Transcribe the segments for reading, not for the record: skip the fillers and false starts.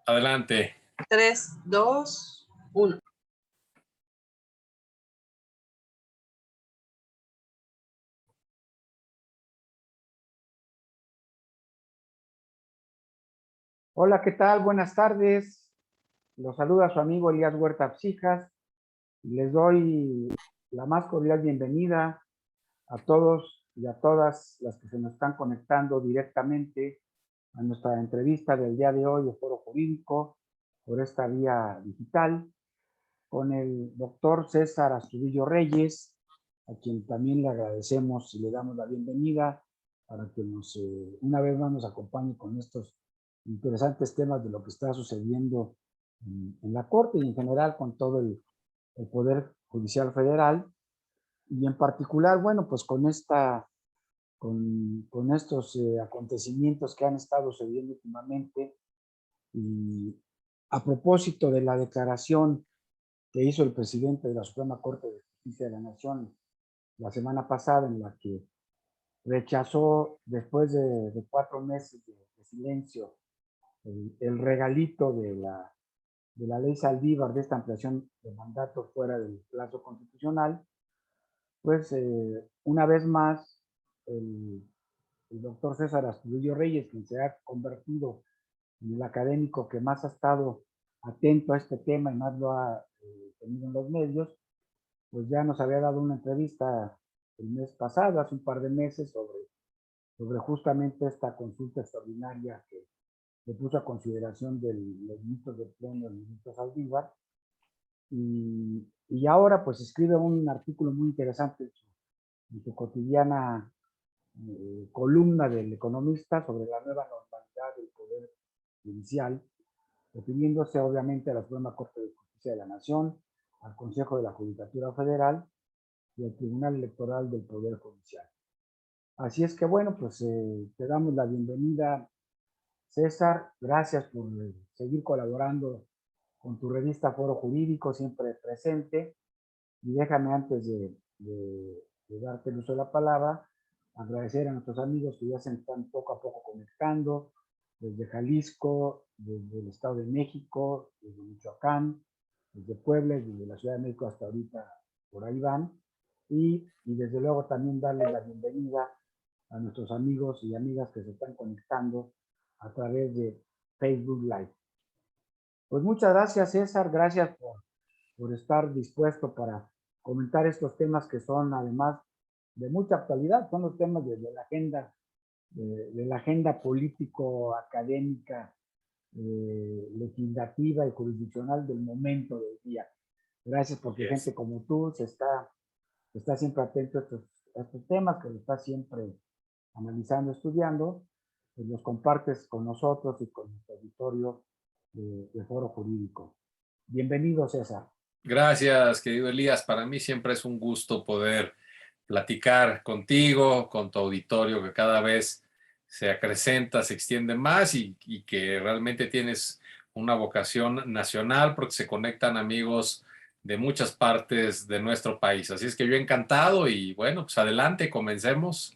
Adelante. 3, 2, 1. Hola, ¿qué tal? Buenas tardes. Los saluda su amigo Elías Huerta Psijas. Les doy la más cordial bienvenida a todos y a todas las que se nos están conectando directamente a nuestra entrevista del día de hoy de Foro Jurídico por esta vía digital con el doctor César Astudillo Reyes, a quien también le agradecemos y le damos la bienvenida para que una vez más nos acompañe con estos interesantes temas de lo que está sucediendo en la Corte y en general con todo el Poder Judicial Federal. Y en particular, bueno, pues con estos acontecimientos que han estado sucediendo últimamente y a propósito de la declaración que hizo el presidente de la Suprema Corte de Justicia de la Nación la semana pasada, en la que rechazó, después de 4 meses de silencio, el regalito de la ley Saldívar, de esta ampliación de mandato fuera del plazo constitucional, pues una vez más el doctor César Astudillo Reyes, quien se ha convertido en el académico que más ha estado atento a este tema y más lo ha tenido en los medios, pues ya nos había dado una entrevista el mes pasado, hace un par de meses, sobre justamente esta consulta extraordinaria que se puso a consideración de los ministros del Pleno, el ministro Saldívar, y ahora pues escribe un artículo muy interesante en su cotidiana columna del Economista sobre la nueva normalidad del Poder Judicial, refiriéndose obviamente a la Suprema Corte de Justicia de la Nación, al Consejo de la Judicatura Federal y al Tribunal Electoral del Poder Judicial. Así es que bueno, pues te damos la bienvenida, César. Gracias por seguir colaborando con tu revista Foro Jurídico, siempre presente. Y déjame, antes de darte el uso de la palabra, agradecer a nuestros amigos que ya se están poco a poco conectando, desde Jalisco, desde el Estado de México, desde Michoacán, desde Puebla y desde la Ciudad de México hasta ahorita, por ahí van. Y desde luego también darles la bienvenida a nuestros amigos y amigas que se están conectando a través de Facebook Live. Pues muchas gracias, César. Gracias por estar dispuesto para comentar estos temas que son además de mucha actualidad. Son los temas de la agenda político-académica, legislativa y jurisdiccional del momento del día. Gracias porque gente como tú está siempre atento a estos temas, que lo está siempre analizando, estudiando, pues los compartes con nosotros y con nuestro auditorio de Foro Jurídico. Bienvenido, César. Gracias, querido Elías. Para mí siempre es un gusto poder platicar contigo, con tu auditorio, que cada vez se acrecenta, se extiende más y que realmente tienes una vocación nacional porque se conectan amigos de muchas partes de nuestro país. Así es que yo encantado y bueno, pues adelante, comencemos.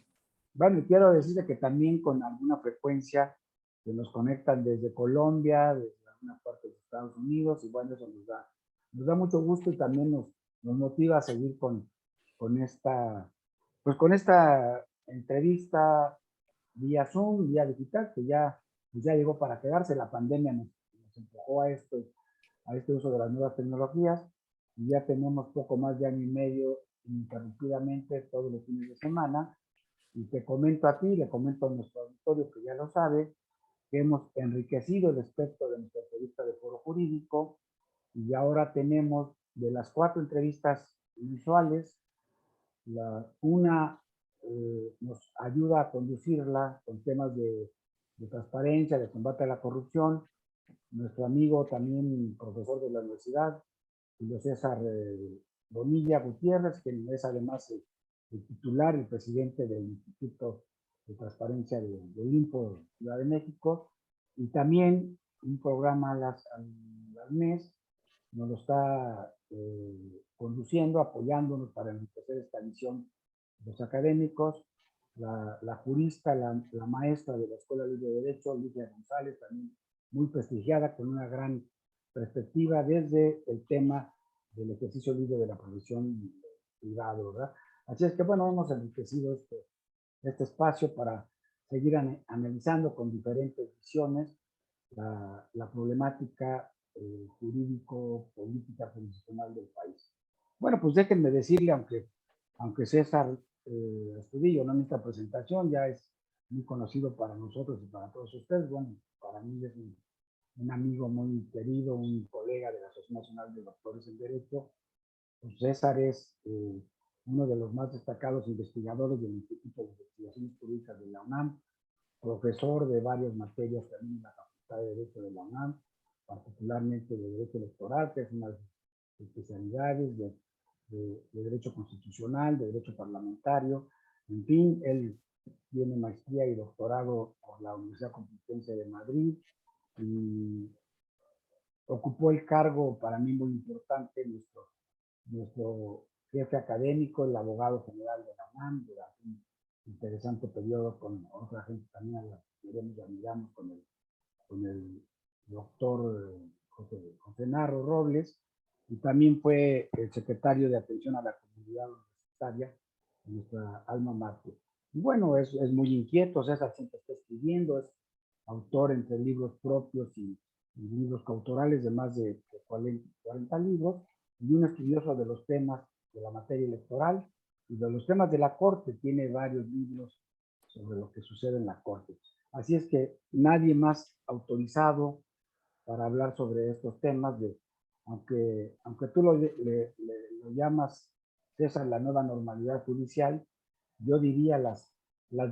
Bueno, quiero decirte que también con alguna frecuencia se nos conectan desde Colombia, desde algunas partes de Estados Unidos, y bueno, eso nos da mucho gusto y también nos motiva a seguir con esta entrevista vía Zoom, vía digital, que ya llegó para quedarse. La pandemia nos empujó a este uso de las nuevas tecnologías, y ya tenemos poco más de año y medio ininterrumpidamente todos los fines de semana. Y te comento a ti, le comento a nuestro auditorio, que ya lo sabe, que hemos enriquecido el espectro de nuestra entrevista de Foro Jurídico, y ahora tenemos, de las 4 entrevistas mensuales, una nos ayuda a conducirla con temas de transparencia, de combate a la corrupción. Nuestro amigo, también profesor de la universidad, Julio César Bonilla Gutiérrez, que es además el titular, el presidente del Instituto de Transparencia del INPO Ciudad de México, y también un programa al mes nos lo está conduciendo, apoyándonos para enriquecer esta visión de los académicos, la jurista, la maestra de la Escuela Libre de Derecho, Lidia González, también muy prestigiada, con una gran perspectiva desde el tema del ejercicio libre de la profesión privada, ¿verdad? Así es que, bueno, hemos enriquecido este espacio para seguir analizando con diferentes visiones la problemática jurídico-política constitucional del país. Bueno, pues déjenme decirle, aunque César Astudillo, ¿no? En esta presentación ya es muy conocido para nosotros y para todos ustedes, bueno, para mí es un amigo muy querido, un colega de la Asociación Nacional de Doctores en Derecho. Pues César es uno de los más destacados investigadores del Instituto de Investigaciones Jurídicas de la UNAM, profesor de varias materias también en la Facultad de Derecho de la UNAM, particularmente de Derecho Electoral, que es una de sus especialidades, de Derecho Constitucional, de Derecho Parlamentario. En fin, él tiene maestría y doctorado por la Universidad Complutense de Madrid y ocupó el cargo para mí muy importante, nuestro jefe académico, el abogado general de la UNAM, durante un interesante periodo con otra gente también a la que queremos y admiramos, con el doctor José Narro Robles, y también fue el secretario de Atención a la Comunidad Universitaria en nuestra alma mater. Y bueno, es muy inquieto, César siempre está escribiendo, es autor entre libros propios y libros coautorales de más de 40 libros, y un estudioso de los temas de la materia electoral y de los temas de la Corte. Tiene varios libros sobre lo que sucede en la Corte. Así es que nadie más autorizado para hablar sobre estos temas, aunque tú lo llamas, César, la nueva normalidad judicial, yo diría las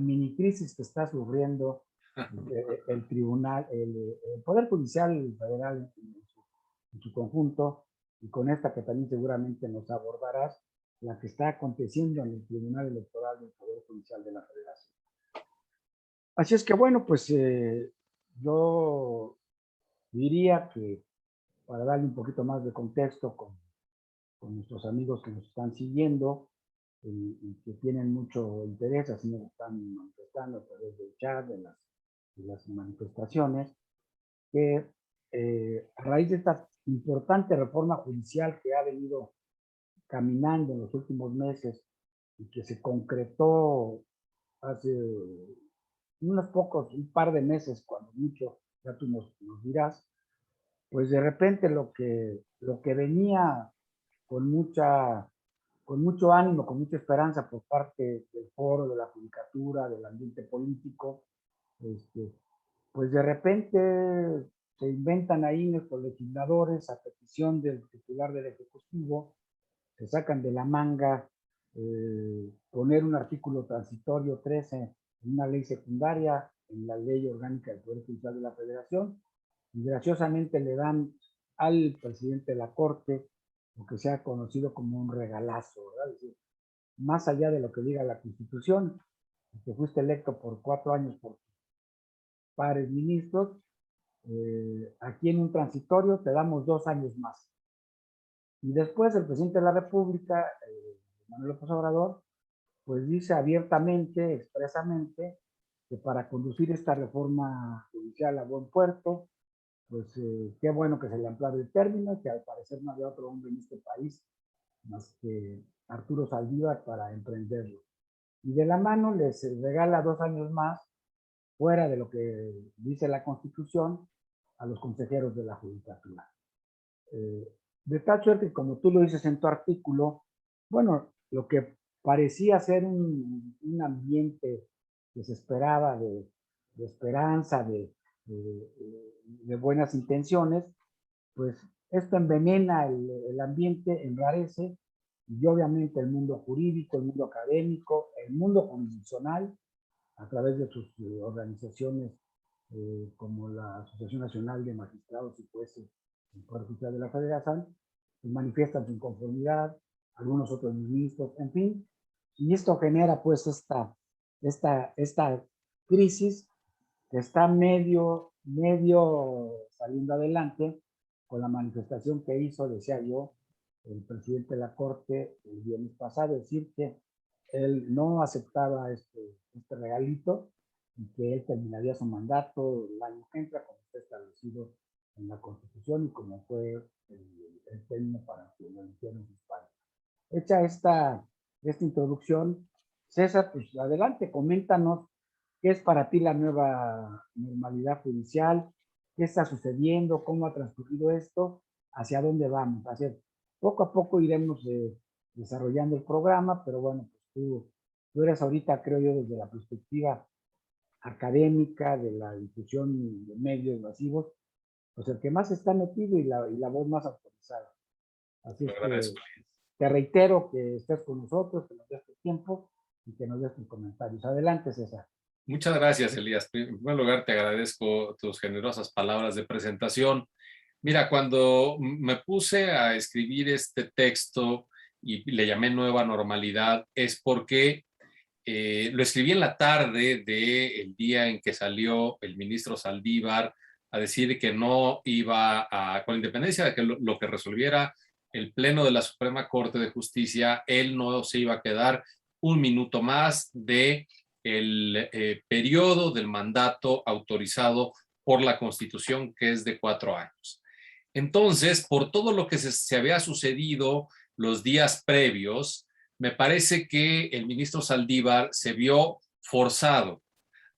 mini crisis que está sufriendo el tribunal, el Poder Judicial Federal en su conjunto, y con esta que también seguramente nos abordarás, la que está aconteciendo en el Tribunal Electoral del Poder Judicial de la Federación. Así es que, bueno, pues yo diría que para darle un poquito más de contexto con nuestros amigos que nos están siguiendo y que tienen mucho interés, así nos están manifestando a través del chat, de las manifestaciones, que a raíz de esta importante reforma judicial que ha venido caminando en los últimos meses y que se concretó hace un par de meses, cuando mucho, ya tú nos dirás, pues de repente lo que venía con mucho ánimo, con mucha esperanza por parte del foro, de la judicatura, del ambiente político, pues de repente se inventan ahí nuestros legisladores a petición del titular del Ejecutivo, se sacan de la manga poner un artículo transitorio 13 en una ley secundaria, en la ley orgánica del Poder Judicial de la Federación, y graciosamente le dan al presidente de la Corte lo que se ha conocido como un regalazo, ¿verdad? Es decir, más allá de lo que diga la Constitución, que fuiste electo por 4 años por pares ministros, aquí en un transitorio te damos 2 años más. Y después el presidente de la República, Manuel López Obrador, pues dice abiertamente, expresamente, que para conducir esta reforma judicial a buen puerto, pues qué bueno que se le amplare el término, que al parecer no había otro hombre en este país más que Arturo Saldívar para emprenderlo. Y de la mano les regala 2 años más, fuera de lo que dice la Constitución, a los consejeros de la Judicatura. De tal suerte que, como tú lo dices en tu artículo, bueno, lo que parecía ser un ambiente que se esperaba de esperanza, de buenas intenciones, pues esto envenena el ambiente, enrarece, y obviamente el mundo jurídico, el mundo académico, el mundo jurisdiccional, a través de sus organizaciones como la Asociación Nacional de Magistrados y Jueces del Poder Judicial de la Federación, pues manifiestan su inconformidad, algunos otros ministros, en fin, y esto genera pues esta crisis que está medio saliendo adelante con la manifestación que hizo, decía yo, el presidente de la Corte el viernes pasado, decir que él no aceptaba este regalito, y que él terminaría su mandato el año que entra, como está establecido en la Constitución y como fue el término para que lo eligieran sus padres. Hecha esta introducción, César, pues adelante, coméntanos qué es para ti la nueva normalidad judicial, qué está sucediendo, cómo ha transcurrido esto, hacia dónde vamos. Poco a poco iremos desarrollando el programa, pero bueno, pues tú eres ahorita, creo yo, desde la perspectiva académica, de la difusión de medios masivos, pues el que más está metido y la voz más autorizada. Así Lo es que agradezco. te reitero que estés con nosotros, que nos des tu tiempo y que nos des tus comentarios. Adelante, César. Muchas gracias, Elías. En primer lugar, te agradezco tus generosas palabras de presentación. Mira, cuando me puse a escribir este texto y le llamé Nueva Normalidad, es porque lo escribí en la tarde del día en que salió el ministro Saldívar a decir que no iba a, con independencia de que lo que resolviera el Pleno de la Suprema Corte de Justicia, él no se iba a quedar un minuto más de el periodo del mandato autorizado por la Constitución, que es de 4 años. Entonces, por todo lo que se había sucedido los días previos, me parece que el ministro Saldívar se vio forzado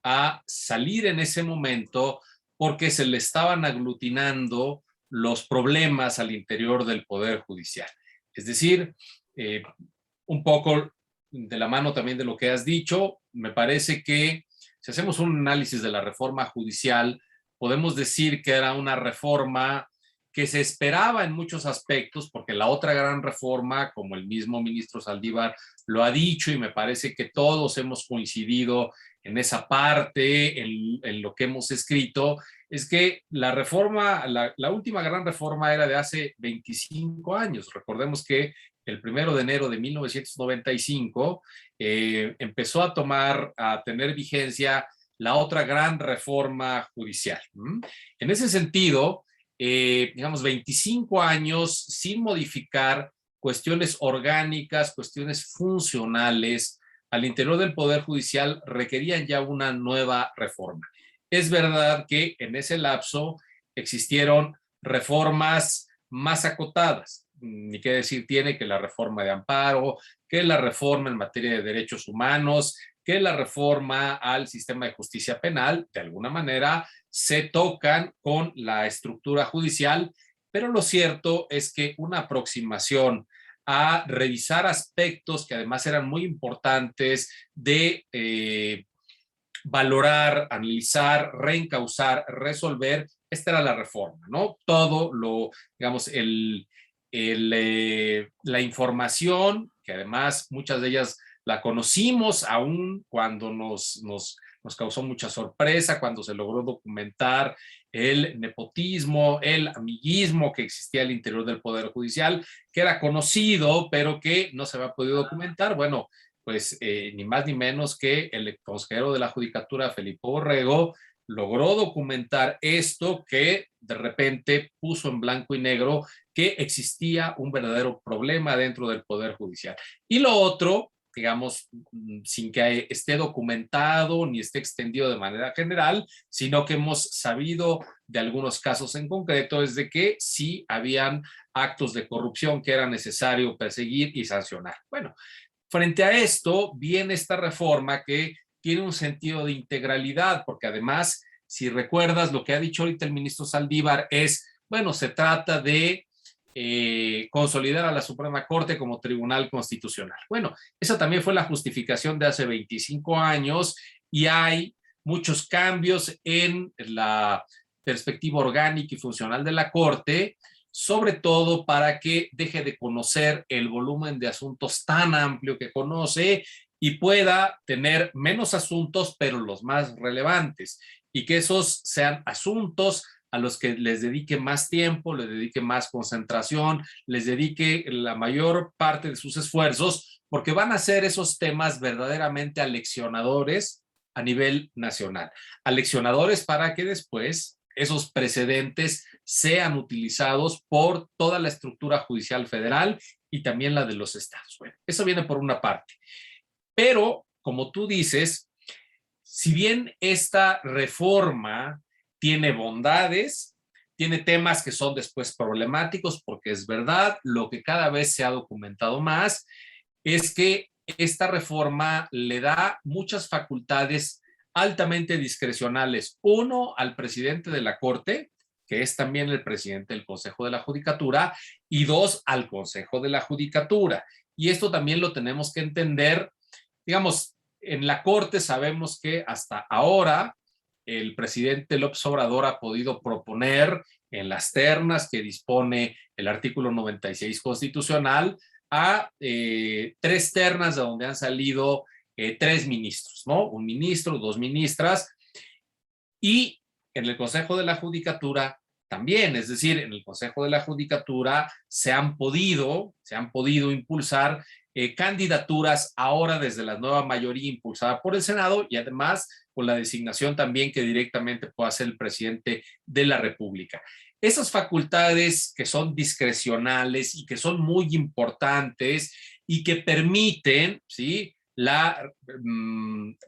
a salir en ese momento porque se le estaban aglutinando los problemas al interior del Poder Judicial. Es decir, eh, un poco de la mano también de lo que has dicho, me parece que si hacemos un análisis de la reforma judicial, podemos decir que era una reforma que se esperaba en muchos aspectos, porque la otra gran reforma, como el mismo ministro Saldívar lo ha dicho, y me parece que todos hemos coincidido en esa parte, en lo que hemos escrito, es que la reforma, la última gran reforma era de hace 25 años. Recordemos que el 1 de enero de 1995 empezó a tener vigencia la otra gran reforma judicial. En ese sentido, digamos, 25 años sin modificar cuestiones orgánicas, cuestiones funcionales al interior del Poder Judicial requerían ya una nueva reforma. Es verdad que en ese lapso existieron reformas más acotadas. Ni qué decir tiene que la reforma de amparo, que la reforma en materia de derechos humanos, que la reforma al sistema de justicia penal, de alguna manera, se tocan con la estructura judicial, pero lo cierto es que una aproximación a revisar aspectos que además eran muy importantes de valorar, analizar, reencauzar, resolver, esta era la reforma, ¿no? Todo lo, digamos, la información, que además muchas de ellas la conocimos aún cuando nos causó mucha sorpresa, cuando se logró documentar el nepotismo, el amiguismo que existía al interior del Poder Judicial, que era conocido, pero que no se había podido documentar. Bueno, pues ni más ni menos que el consejero de la Judicatura, Felipe Borrego, logró documentar esto que de repente puso en blanco y negro que existía un verdadero problema dentro del Poder Judicial. Y lo otro, digamos, sin que esté documentado ni esté extendido de manera general, sino que hemos sabido de algunos casos en concreto, es de que sí habían actos de corrupción que era necesario perseguir y sancionar. Bueno, frente a esto viene esta reforma que tiene un sentido de integralidad, porque además, si recuerdas lo que ha dicho ahorita el ministro Saldívar es, bueno, se trata de consolidar a la Suprema Corte como Tribunal Constitucional. Bueno, esa también fue la justificación de hace 25 años y hay muchos cambios en la perspectiva orgánica y funcional de la Corte, sobre todo para que deje de conocer el volumen de asuntos tan amplio que conoce y pueda tener menos asuntos, pero los más relevantes, y que esos sean asuntos a los que les dedique más tiempo, les dedique más concentración, les dedique la mayor parte de sus esfuerzos, porque van a ser esos temas verdaderamente aleccionadores a nivel nacional. Aleccionadores para que después esos precedentes sean utilizados por toda la estructura judicial federal y también la de los estados. Bueno, eso viene por una parte. Pero, como tú dices, si bien esta reforma tiene bondades, tiene temas que son después problemáticos, porque es verdad, lo que cada vez se ha documentado más es que esta reforma le da muchas facultades altamente discrecionales. Uno, al presidente de la Corte, que es también el presidente del Consejo de la Judicatura, y dos, al Consejo de la Judicatura. Y esto también lo tenemos que entender, digamos, en la Corte sabemos que hasta ahora el presidente López Obrador ha podido proponer en las ternas que dispone el artículo 96 constitucional a 3 ternas de donde han salido 3 ministros, ¿no? Un ministro, 2 ministras, y en el Consejo de la Judicatura también, es decir, en el Consejo de la Judicatura se han podido impulsar candidaturas ahora desde la nueva mayoría impulsada por el Senado y además con la designación también que directamente puede hacer el presidente de la República. Esas facultades que son discrecionales y que son muy importantes y que permiten, ¿sí?, la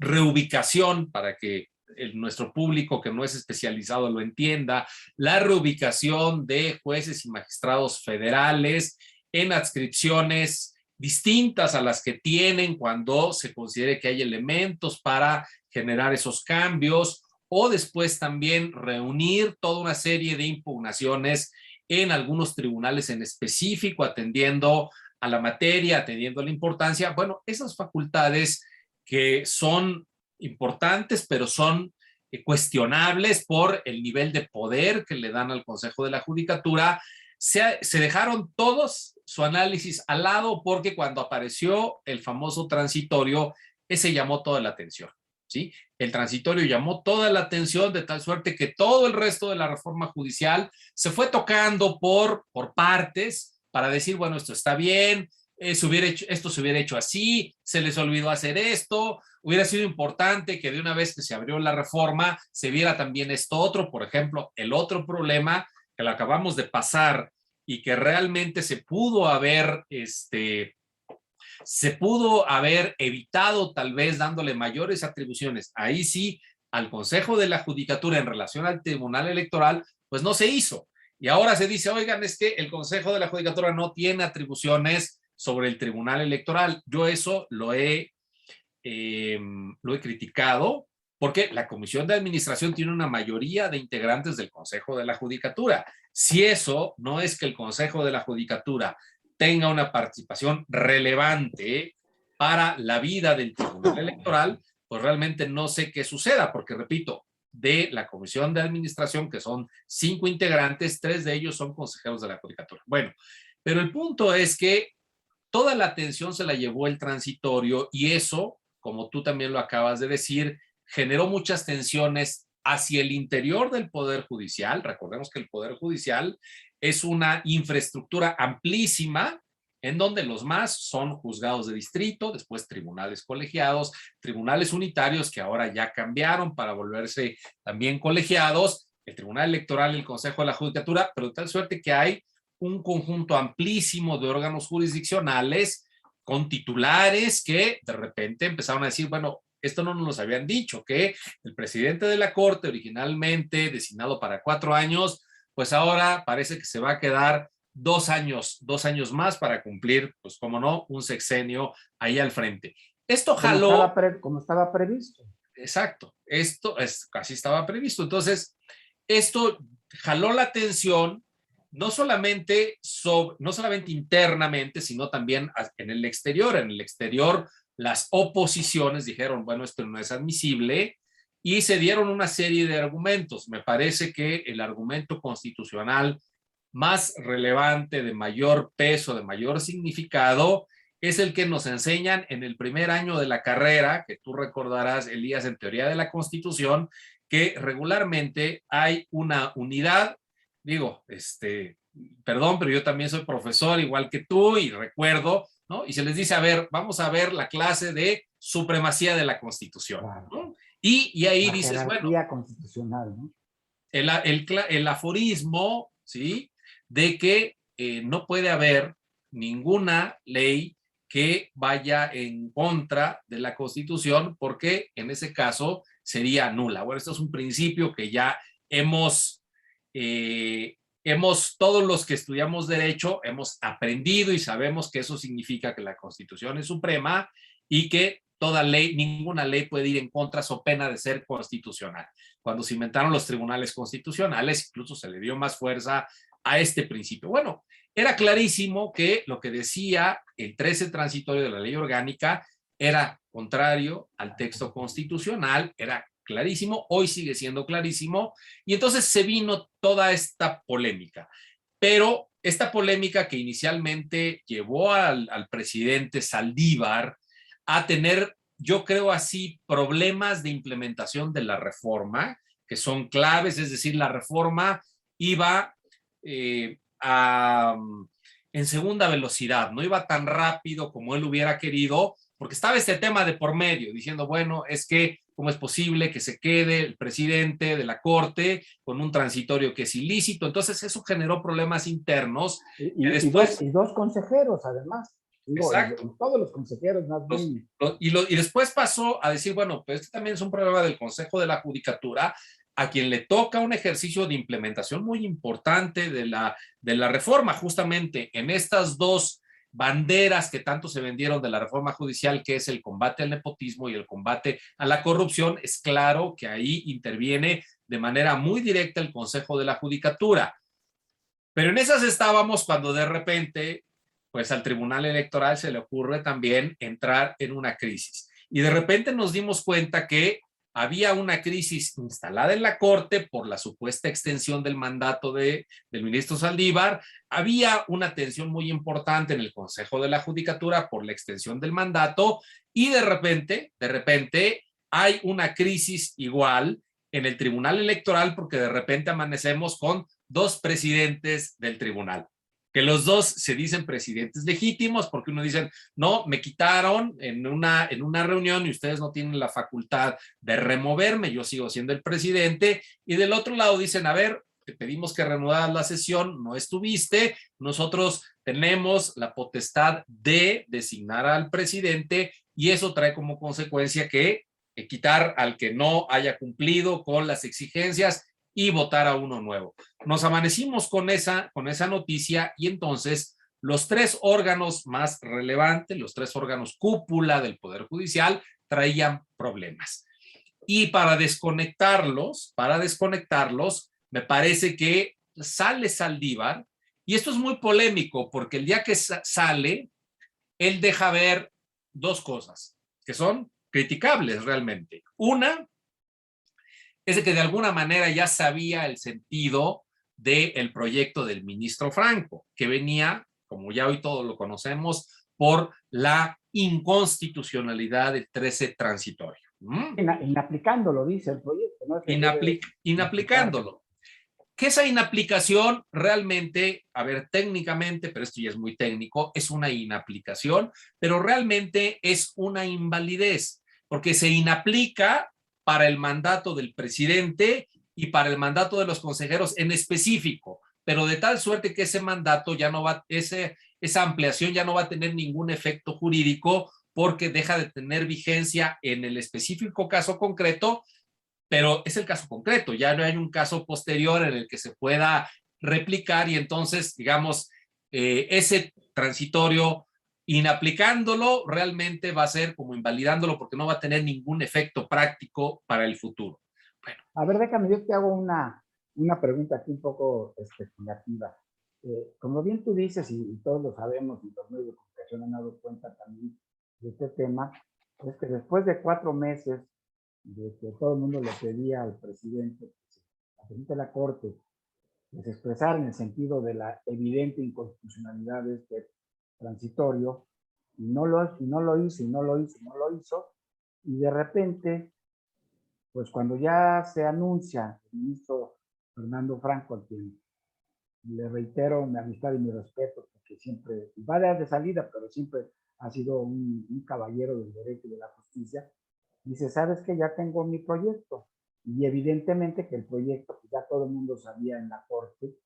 reubicación para que nuestro público que no es especializado lo entienda, la reubicación de jueces y magistrados federales en adscripciones distintas a las que tienen cuando se considere que hay elementos para generar esos cambios, o después también reunir toda una serie de impugnaciones en algunos tribunales en específico, atendiendo a la materia, atendiendo a la importancia. Bueno, esas facultades que son importantes, pero son cuestionables por el nivel de poder que le dan al Consejo de la Judicatura, se dejaron todos su análisis al lado porque cuando apareció el famoso transitorio, ese llamó toda la atención, ¿sí? El transitorio llamó toda la atención de tal suerte que todo el resto de la reforma judicial se fue tocando por partes para decir, bueno, esto está bien, esto se hubiera hecho así, se les olvidó hacer esto, hubiera sido importante que de una vez que se abrió la reforma se viera también esto otro. Por ejemplo, el otro problema que lo acabamos de pasar y que realmente se pudo haber evitado tal vez dándole mayores atribuciones, ahí sí, al Consejo de la Judicatura en relación al Tribunal Electoral, pues no se hizo. Y ahora se dice, oigan, es que el Consejo de la Judicatura no tiene atribuciones sobre el Tribunal Electoral. Yo eso lo he criticado porque la Comisión de Administración tiene una mayoría de integrantes del Consejo de la Judicatura. Si eso no es que el Consejo de la Judicatura tenga una participación relevante para la vida del Tribunal Electoral, pues realmente no sé qué suceda, porque repito, de la Comisión de Administración, que son 5 integrantes, 3 de ellos son consejeros de la Judicatura. Bueno, pero el punto es que toda la atención se la llevó el transitorio y eso, como tú también lo acabas de decir, generó muchas tensiones hacia el interior del Poder Judicial. Recordemos que el Poder Judicial es una infraestructura amplísima en donde los más son juzgados de distrito, después tribunales colegiados, tribunales unitarios que ahora ya cambiaron para volverse también colegiados, el Tribunal Electoral y el Consejo de la Judicatura, pero de tal suerte que hay un conjunto amplísimo de órganos jurisdiccionales con titulares que de repente empezaron a decir, bueno, esto no nos lo habían dicho, que el presidente de la Corte, originalmente designado para 4 años, pues ahora parece que se va a quedar 2 años más para cumplir, pues como no, un sexenio ahí al frente. Esto jaló... Como estaba previsto. Exacto, casi estaba previsto. Entonces, esto jaló la atención no solamente internamente, sino también en el exterior. En el exterior, las oposiciones dijeron, bueno, esto no es admisible, y se dieron una serie de argumentos. Me parece que el argumento constitucional más relevante, de mayor peso, de mayor significado, es el que nos enseñan en el primer año de la carrera, que tú recordarás, Elías, en teoría de la Constitución, que regularmente hay una unidad. Digo, perdón, pero yo también soy profesor igual que tú y recuerdo, ¿no? Y se les dice, a ver, vamos a ver la clase de supremacía de la Constitución, Claro. ¿no? Y ahí La dices, bueno, constitucional, ¿no? el aforismo, ¿sí?, de que no puede haber ninguna ley que vaya en contra de la Constitución, porque en ese caso sería nula. Bueno, esto es un principio que ya hemos, todos los que estudiamos derecho, hemos aprendido y sabemos que eso significa que la Constitución es suprema y que toda ley, ninguna ley puede ir en contra so pena de ser constitucional. Cuando se inventaron los tribunales constitucionales, incluso se le dio más fuerza a este principio. Bueno, era clarísimo que lo que decía el 13 transitorio de la ley orgánica era contrario al texto constitucional, era clarísimo, hoy sigue siendo clarísimo, y entonces se vino toda esta polémica. Pero esta polémica que inicialmente llevó al presidente Saldívar a tener, yo creo así, problemas de implementación de la reforma, que son claves, es decir, la reforma iba en segunda velocidad, no iba tan rápido como él hubiera querido, porque estaba este tema de por medio, diciendo, bueno, es que cómo es posible que se quede el presidente de la Corte con un transitorio que es ilícito. Entonces eso generó problemas internos. Y dos consejeros, además. Digo, exacto. Todos los consejeros más bien. Y después pasó a decir, bueno, pues este también es un problema del Consejo de la Judicatura, a quien le toca un ejercicio de implementación muy importante de la reforma, justamente en estas dos banderas que tanto se vendieron de la reforma judicial, que es el combate al nepotismo y el combate a la corrupción. Es claro que ahí interviene de manera muy directa el Consejo de la Judicatura. Pero en esas estábamos cuando de repente, pues al Tribunal Electoral se le ocurre también entrar en una crisis. Y de repente nos dimos cuenta que había una crisis instalada en la Corte por la supuesta extensión del mandato del ministro Saldívar, había una tensión muy importante en el Consejo de la Judicatura por la extensión del mandato y de repente hay una crisis igual en el Tribunal Electoral porque de repente amanecemos con dos presidentes del tribunal, que los dos se dicen presidentes legítimos porque uno dice, no, me quitaron en una reunión y ustedes no tienen la facultad de removerme, yo sigo siendo el presidente, y del otro lado dicen, a ver, te pedimos que reanudaras la sesión, no estuviste, nosotros tenemos la potestad de designar al presidente y eso trae como consecuencia que quitar al que no haya cumplido con las exigencias y votar a uno nuevo. Nos amanecimos con esa noticia y entonces los tres órganos más relevantes, los tres órganos cúpula del Poder Judicial, traían problemas. Y para desconectarlos, me parece que sale Saldívar, y esto es muy polémico porque el día que sale, él deja ver dos cosas que son criticables realmente. Una es de que de alguna manera ya sabía el sentido del proyecto del ministro Franco, que venía, como ya hoy todos lo conocemos, por la inconstitucionalidad del 13 transitorio. Inaplicándolo, dice el proyecto. ¿No? Inaplicándolo. Que esa inaplicación realmente, a ver, técnicamente, pero esto ya es muy técnico, es una inaplicación, pero realmente es una invalidez, porque se inaplica para el mandato del presidente y para el mandato de los consejeros en específico, pero de tal suerte que ese mandato ya no va, esa ampliación ya no va a tener ningún efecto jurídico porque deja de tener vigencia en el específico caso concreto, pero es el caso concreto, ya no hay un caso posterior en el que se pueda replicar y entonces, digamos, ese transitorio, inaplicándolo, realmente va a ser como invalidándolo porque no va a tener ningún efecto práctico para el futuro. Bueno. A ver, déjame, yo te hago una pregunta aquí un poco especulativa. Como bien tú dices, y todos lo sabemos, y los medios de comunicación han dado cuenta también de este tema, es que después de 4 meses de que todo el mundo le pedía al presidente de la Corte que se expresara en el sentido de la evidente inconstitucionalidad de este transitorio, y no lo hizo, y de repente, pues cuando ya se anuncia el ministro Fernando Franco, a quien le reitero mi amistad y mi respeto, porque siempre va de salida, pero siempre ha sido un caballero del derecho y de la justicia, dice, ¿sabes qué? Ya tengo mi proyecto. Y evidentemente que el proyecto, pues ya todo el mundo sabía en la Corte,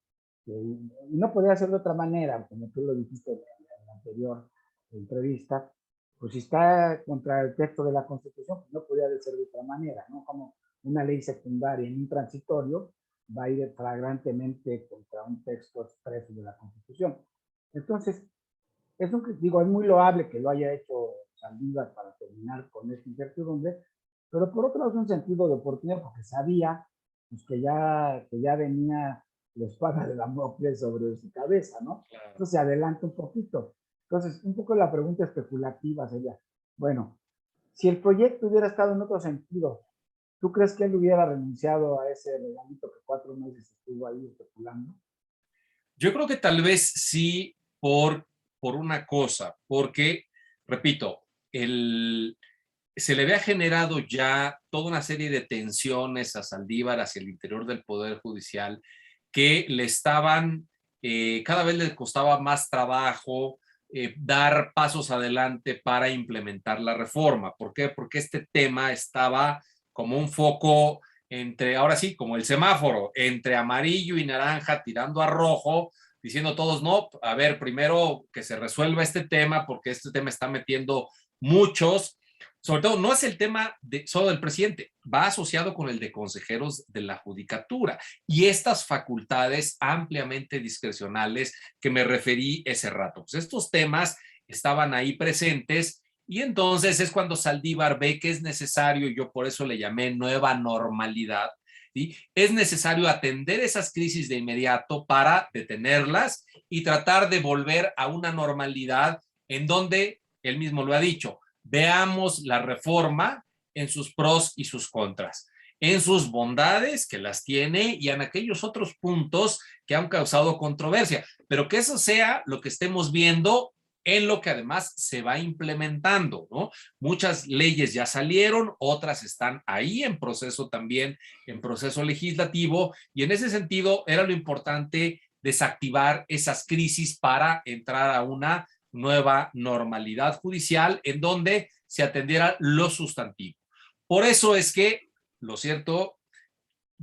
y no podía ser de otra manera, como tú lo dijiste en la anterior entrevista, pues si está contra el texto de la Constitución, pues no podría ser de otra manera, ¿no? Como una ley secundaria en un transitorio va a ir flagrantemente contra un texto expreso de la Constitución. Entonces, digo, es muy loable que lo haya hecho Saldívar para terminar con esta incertidumbre, pero por otro lado es un sentido de oportunidad porque sabía pues, que ya venía la espada de Damocles sobre su cabeza, ¿no? Claro. Entonces se adelanta un poquito. Entonces, un poco la pregunta especulativa sería, bueno, si el proyecto hubiera estado en otro sentido, ¿tú crees que él hubiera renunciado a ese regalito que 4 meses estuvo ahí especulando? Yo creo que tal vez sí por una cosa, porque, repito, se le había generado ya toda una serie de tensiones a Saldívar hacia el interior del Poder Judicial que le estaban, cada vez le costaba más trabajo dar pasos adelante para implementar la reforma. ¿Por qué? Porque este tema estaba como un foco entre, ahora sí, como el semáforo, entre amarillo y naranja tirando a rojo, diciendo todos, no, a ver, primero que se resuelva este tema, porque este tema está metiendo muchos, sobre todo no es el tema solo del presidente, va asociado con el de consejeros de la judicatura y estas facultades ampliamente discrecionales que me referí ese rato. Pues estos temas estaban ahí presentes y entonces es cuando Saldívar ve que es necesario, y yo por eso le llamé nueva normalidad, ¿sí? Es necesario atender esas crisis de inmediato para detenerlas y tratar de volver a una normalidad en donde, él mismo lo ha dicho, veamos la reforma en sus pros y sus contras, en sus bondades que las tiene y en aquellos otros puntos que han causado controversia, pero que eso sea lo que estemos viendo en lo que además se va implementando, ¿no? Muchas leyes ya salieron, otras están ahí en proceso también, en proceso legislativo, y en ese sentido era lo importante desactivar esas crisis para entrar a una nueva normalidad judicial en donde se atendiera lo sustantivo. Por eso es que, lo cierto,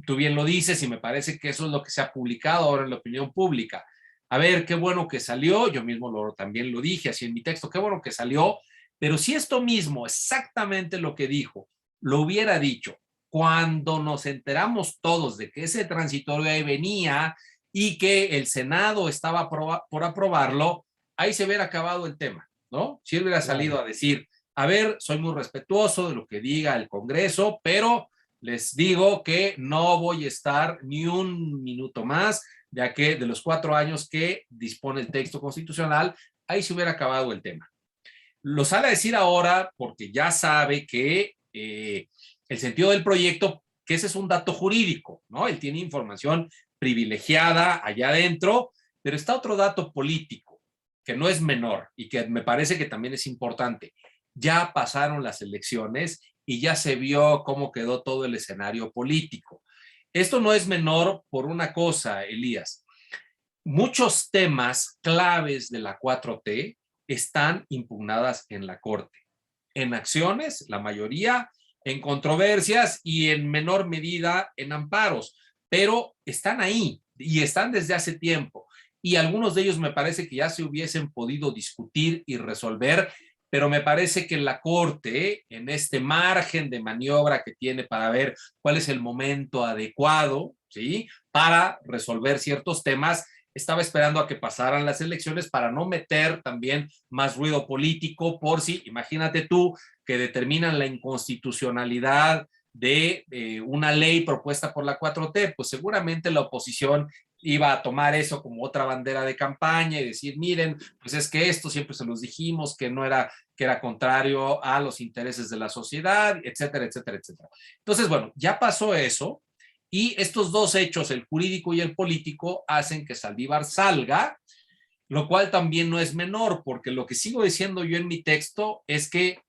tú bien lo dices y me parece que eso es lo que se ha publicado ahora en la opinión pública. A ver, qué bueno que salió, yo mismo también lo dije así en mi texto, qué bueno que salió, pero si esto mismo, exactamente lo que dijo, lo hubiera dicho cuando nos enteramos todos de que ese transitorio ahí venía y que el Senado estaba por aprobarlo, ahí se hubiera acabado el tema, ¿no? Si él hubiera salido a decir, a ver, soy muy respetuoso de lo que diga el Congreso, pero les digo que no voy a estar ni un minuto más ya que de los 4 años que dispone el texto constitucional, ahí se hubiera acabado el tema. Lo sale a decir ahora porque ya sabe que el sentido del proyecto, que ese es un dato jurídico, ¿no? Él tiene información privilegiada allá adentro, pero está otro dato político, que no es menor y que me parece que también es importante. Ya pasaron las elecciones y ya se vio cómo quedó todo el escenario político. Esto no es menor por una cosa, Elías. Muchos temas claves de la 4T están impugnadas en la Corte. En acciones, la mayoría, en controversias y en menor medida en amparos, pero están ahí y están desde hace tiempo. Y algunos de ellos me parece que ya se hubiesen podido discutir y resolver, pero me parece que la Corte, en este margen de maniobra que tiene para ver cuál es el momento adecuado, ¿sí?, para resolver ciertos temas, estaba esperando a que pasaran las elecciones para no meter también más ruido político por si, imagínate tú, que determinan la inconstitucionalidad de una ley propuesta por la 4T, pues seguramente la oposición iba a tomar eso como otra bandera de campaña y decir, miren, pues es que esto siempre se los dijimos, que no era, que era contrario a los intereses de la sociedad, etcétera, etcétera, etcétera. Entonces, bueno, ya pasó eso y estos dos hechos, el jurídico y el político, hacen que Saldívar salga, lo cual también no es menor, porque lo que sigo diciendo yo en mi texto es que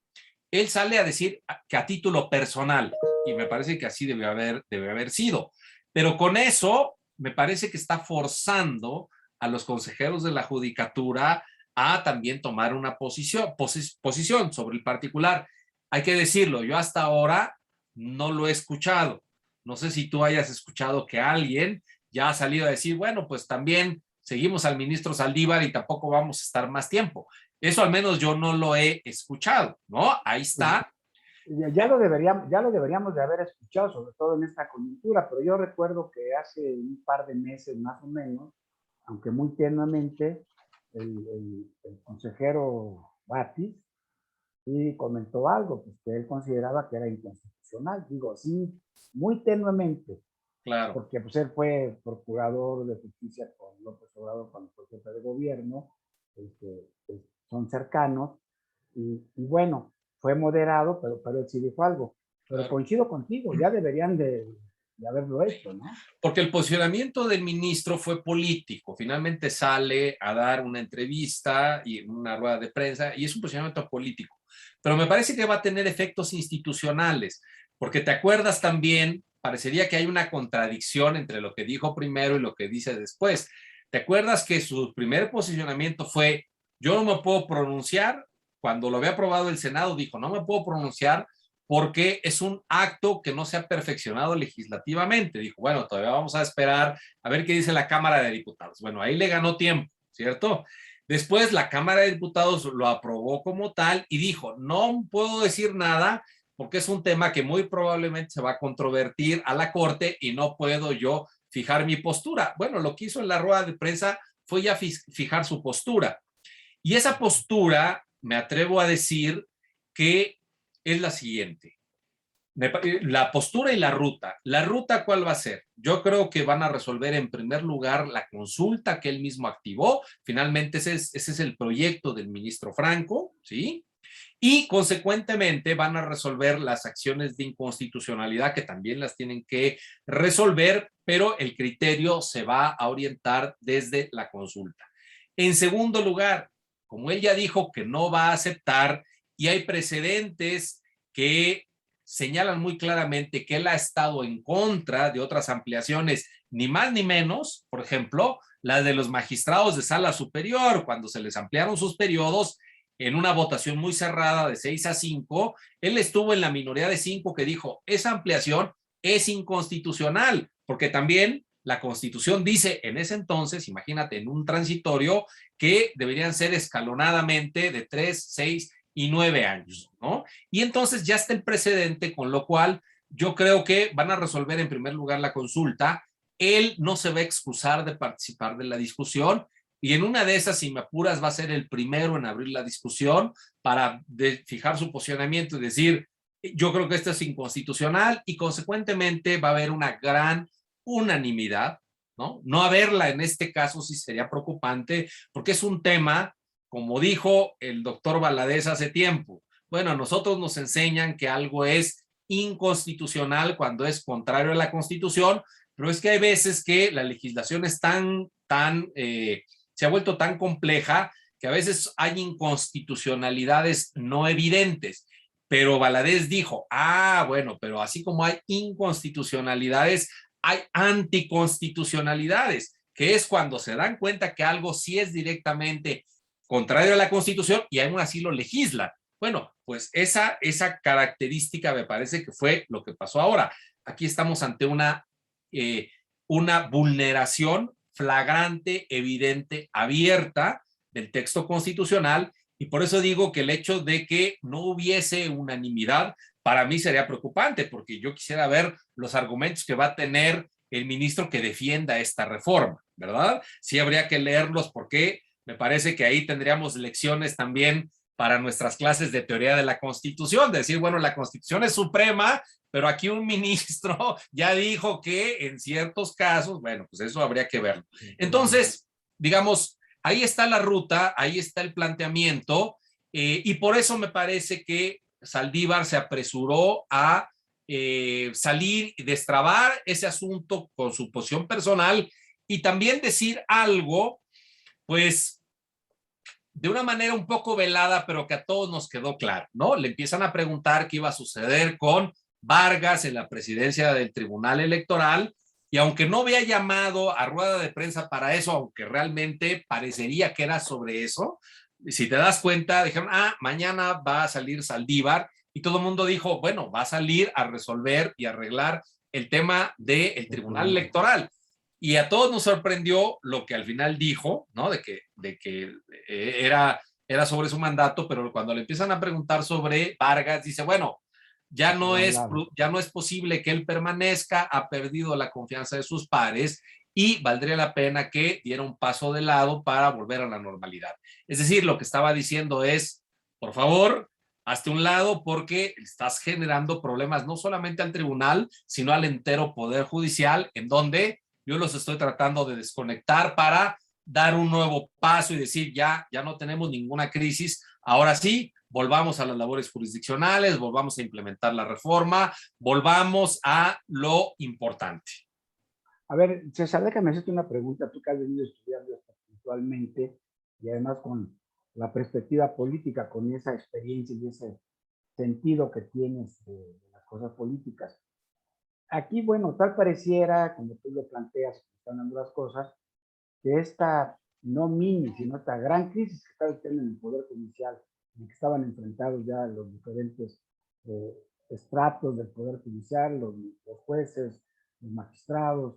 él sale a decir que a título personal, y me parece que así debe haber sido, pero con eso me parece que está forzando a los consejeros de la judicatura a también tomar una posición sobre el particular. Hay que decirlo, yo hasta ahora no lo he escuchado. No sé si tú hayas escuchado que alguien ya ha salido a decir, bueno, pues también seguimos al ministro Saldívar y tampoco vamos a estar más tiempo. Eso al menos yo no lo he escuchado, ¿no? Ahí está. Ya lo deberíamos de haber escuchado, sobre todo en esta coyuntura, pero yo recuerdo que hace un par de meses más o menos, aunque muy tenuamente, el consejero Batis sí comentó algo, pues que él consideraba que era inconstitucional. Digo, sí, muy tenuemente, Claro. porque pues él fue procurador de justicia con López Obrador cuando fue jefe de gobierno, son cercanos, y bueno, fue moderado, pero él sí dijo algo. Pero Claro. coincido contigo, ya deberían de haberlo hecho, ¿no? Porque el posicionamiento del ministro fue político. Finalmente sale a dar una entrevista y una rueda de prensa y es un posicionamiento político. Pero me parece que va a tener efectos institucionales, porque te acuerdas también, parecería que hay una contradicción entre lo que dijo primero y lo que dice después. ¿Te acuerdas que su primer posicionamiento fue, yo no me puedo pronunciar? Cuando lo había aprobado el Senado, dijo, no me puedo pronunciar porque es un acto que no se ha perfeccionado legislativamente. Dijo, bueno, todavía vamos a esperar a ver qué dice la Cámara de Diputados. Bueno, ahí le ganó tiempo, ¿cierto? Después la Cámara de Diputados lo aprobó como tal y dijo, no puedo decir nada porque es un tema que muy probablemente se va a controvertir a la Corte y no puedo yo fijar mi postura. Bueno, lo que hizo en la rueda de prensa fue ya fijar su postura. Y esa postura, me atrevo a decir que es la siguiente. La postura y la ruta. ¿La ruta cuál va a ser? Yo creo que van a resolver en primer lugar la consulta que él mismo activó. Finalmente ese es el proyecto del ministro Franco, ¿sí? Y consecuentemente van a resolver las acciones de inconstitucionalidad que también las tienen que resolver, pero el criterio se va a orientar desde la consulta. En segundo lugar, como él ya dijo que no va a aceptar y hay precedentes que señalan muy claramente que él ha estado en contra de otras ampliaciones, ni más ni menos, por ejemplo, la de los magistrados de sala superior, cuando se les ampliaron sus periodos en una votación muy cerrada de 6-5, él estuvo en la minoría de 5 que dijo, esa ampliación es inconstitucional, porque también la Constitución dice en ese entonces, imagínate, en un transitorio, que deberían ser escalonadamente de 3, 6 y 9 años, ¿no? Y entonces ya está el precedente, con lo cual yo creo que van a resolver en primer lugar la consulta. Él no se va a excusar de participar de la discusión y en una de esas, si me apuras, va a ser el primero en abrir la discusión para fijar su posicionamiento y decir, yo creo que esto es inconstitucional y consecuentemente va a haber una gran unanimidad, ¿no? No haberla en este caso sí sería preocupante porque es un tema, como dijo el doctor Valadez hace tiempo, bueno, a nosotros nos enseñan que algo es inconstitucional cuando es contrario a la Constitución, pero es que hay veces que la legislación es se ha vuelto tan compleja que a veces hay inconstitucionalidades no evidentes. Pero Valadez dijo, bueno, pero así como hay inconstitucionalidades, hay anticonstitucionalidades, que es cuando se dan cuenta que algo sí es directamente contrario a la Constitución y aún así lo legislan. Bueno, pues esa característica me parece que fue lo que pasó ahora. Aquí estamos ante una vulneración flagrante, evidente, abierta del texto constitucional y por eso digo que el hecho de que no hubiese unanimidad para mí sería preocupante porque yo quisiera ver los argumentos que va a tener el ministro que defienda esta reforma, ¿verdad? Sí habría que leerlos porque me parece que ahí tendríamos lecciones también para nuestras clases de teoría de la Constitución, de decir, bueno, la Constitución es suprema, pero aquí un ministro ya dijo que en ciertos casos, bueno, pues eso habría que verlo. Entonces, digamos, ahí está la ruta, ahí está el planteamiento, y por eso me parece que Saldívar se apresuró a salir y destrabar ese asunto con su posición personal y también decir algo, pues, de una manera un poco velada, pero que a todos nos quedó claro, ¿no? Le empiezan a preguntar qué iba a suceder con Vargas en la presidencia del Tribunal Electoral, y aunque no había llamado a rueda de prensa para eso, aunque realmente parecería que era sobre eso, si te das cuenta, dijeron, mañana va a salir Saldívar, y todo el mundo dijo, bueno, va a salir a resolver y arreglar el tema del Tribunal Electoral. Y a todos nos sorprendió lo que al final dijo, ¿no? De que era sobre su mandato, pero cuando le empiezan a preguntar sobre Vargas, dice, bueno, ya no es posible que él permanezca, ha perdido la confianza de sus pares y valdría la pena que diera un paso de lado para volver a la normalidad. Es decir, lo que estaba diciendo es, por favor, hazte un lado porque estás generando problemas no solamente al tribunal, sino al entero poder judicial, en donde yo los estoy tratando de desconectar para dar un nuevo paso y decir, ya no tenemos ninguna crisis, ahora sí, volvamos a las labores jurisdiccionales, volvamos a implementar la reforma, volvamos a lo importante. A ver, César, déjame hacerte una pregunta, tú que has venido estudiando esto puntualmente y además con la perspectiva política, con esa experiencia y ese sentido que tienes de las cosas políticas. Aquí, bueno, tal pareciera, como tú lo planteas, están dando las cosas, que esta no mini, sino esta gran crisis que estaba teniendo en el Poder Judicial, en que estaban enfrentados ya los diferentes estratos del Poder Judicial, los jueces, los magistrados,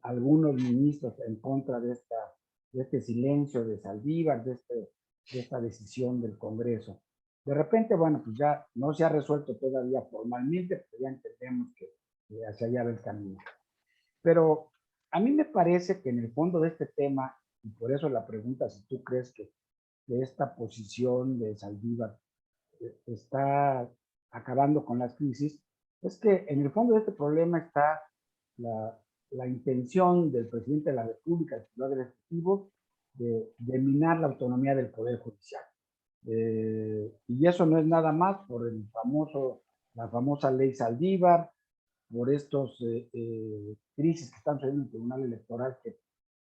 algunos ministros en contra de este silencio de Saldívar, de esta decisión del Congreso. De repente, bueno, pues ya no se ha resuelto todavía formalmente, pero ya entendemos que hacia allá va el camino. Pero a mí me parece que en el fondo de este tema, y por eso la pregunta si tú crees que esta posición de Saldívar está acabando con las crisis, es que en el fondo de este problema está la intención del presidente de la República, del titular del Ejecutivo, de minar la autonomía del Poder Judicial. Y eso no es nada más por la famosa ley Saldívar, por estos crisis que están sucediendo en el Tribunal Electoral, que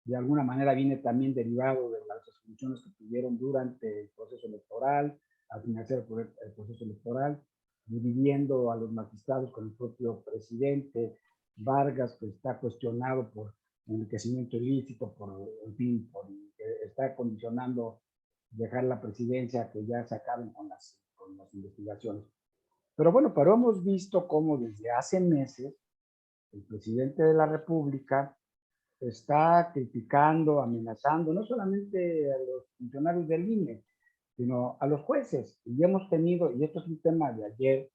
de alguna manera viene también derivado de las resoluciones que tuvieron durante el proceso electoral, al financiar el proceso electoral, dividiendo a los magistrados con el propio presidente Vargas, que está cuestionado por enriquecimiento ilícito, en fin, está condicionando dejar la presidencia, que ya se acaben con las investigaciones. Pero bueno, hemos visto cómo desde hace meses el presidente de la República está criticando, amenazando, no solamente a los funcionarios del INE, sino a los jueces. Y hemos tenido, y esto es un tema de ayer,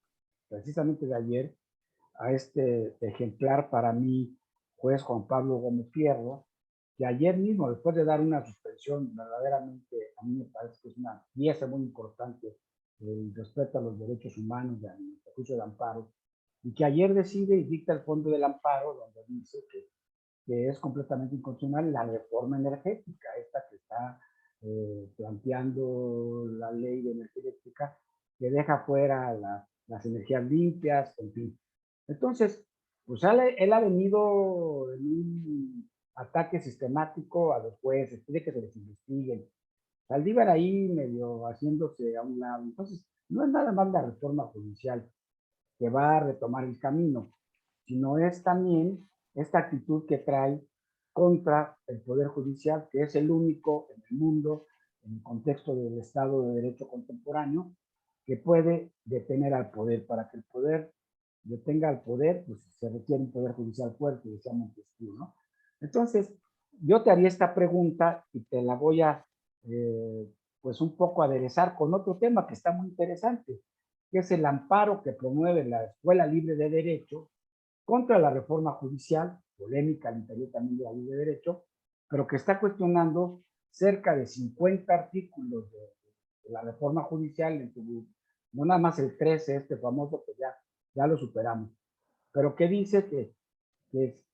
precisamente de ayer, a este ejemplar para mí, juez Juan Pablo Gómez Fierro, que ayer mismo, después de dar una suspensión verdaderamente, a mí me parece que es una pieza muy importante del respeto a los derechos humanos, del juicio de amparo, y que ayer decide y dicta el fondo del amparo, donde dice que es completamente inconstitucional la reforma energética, esta que está planteando la ley de energía eléctrica, que deja fuera las energías limpias, en fin. Entonces, pues él ha venido en un ataque sistemático a los jueces, pide que se les investiguen. Saldívar ahí medio haciéndose a un lado. Entonces, no es nada más la reforma judicial que va a retomar el camino, sino es también esta actitud que trae contra el Poder Judicial, que es el único en el mundo, en el contexto del Estado de Derecho contemporáneo, que puede detener al poder. Para que el poder detenga al poder, pues se requiere un Poder Judicial fuerte, decía Montesquieu, ¿no? Entonces, yo te haría esta pregunta y te la voy a, pues un poco aderezar con otro tema que está muy interesante, que es el amparo que promueve la Escuela Libre de Derecho contra la reforma judicial, polémica al interior también de la Ley de Derecho, pero que está cuestionando cerca de 50 artículos de la reforma judicial, no nada más el 13, este famoso, que ya lo superamos, pero que dice que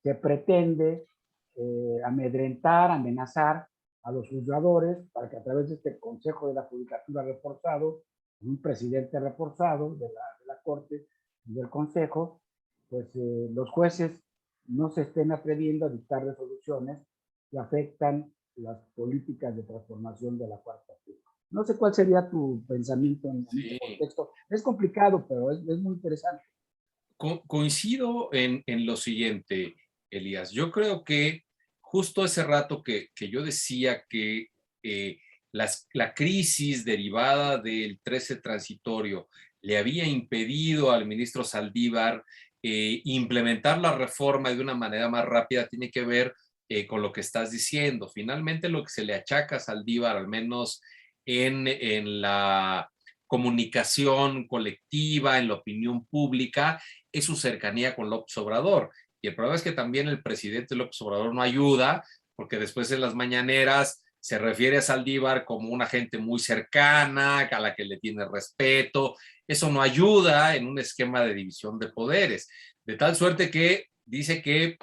se pretende amedrentar, amenazar a los juzgadores para que a través de este Consejo de la Judicatura reforzado, un presidente reforzado de la Corte y del Consejo, pues los jueces no se estén atreviendo a dictar resoluciones que afectan las políticas de transformación de la cuarta turma. No sé cuál sería tu pensamiento en este contexto. Es complicado, pero es muy interesante. Coincido en lo siguiente, Elías. Yo creo que justo ese rato que yo decía que la crisis derivada del 13 transitorio le había impedido al ministro Saldívar implementar la reforma de una manera más rápida tiene que ver con lo que estás diciendo. Finalmente, lo que se le achaca a Saldívar, al menos en la comunicación colectiva, en la opinión pública, es su cercanía con López Obrador. Y el problema es que también el presidente López Obrador no ayuda, porque después en las mañaneras se refiere a Saldívar como una gente muy cercana, a la que le tiene respeto. Eso no ayuda en un esquema de división de poderes, de tal suerte que dice que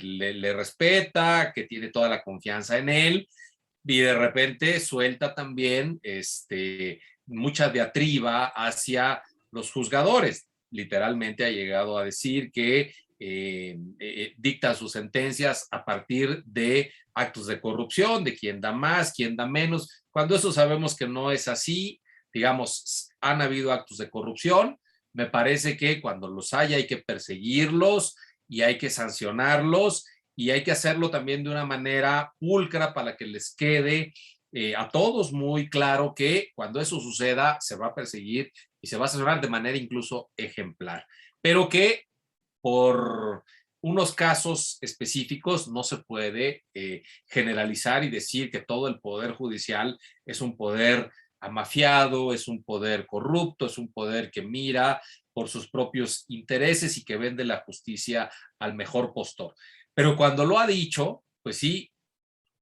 le respeta, que tiene toda la confianza en él, y de repente suelta también mucha diatriba hacia los juzgadores. Literalmente ha llegado a decir que dicta sus sentencias a partir de actos de corrupción, de quién da más, quién da menos, cuando eso sabemos que no es así. Digamos, han habido actos de corrupción, me parece que cuando los haya hay que perseguirlos y hay que sancionarlos, y hay que hacerlo también de una manera pulcra para que les quede a todos muy claro que cuando eso suceda se va a perseguir y se va a sancionar de manera incluso ejemplar, pero que por unos casos específicos no se puede generalizar y decir que todo el poder judicial es un poder amafiado, es un poder corrupto, es un poder que mira por sus propios intereses y que vende la justicia al mejor postor. Pero cuando lo ha dicho, pues sí,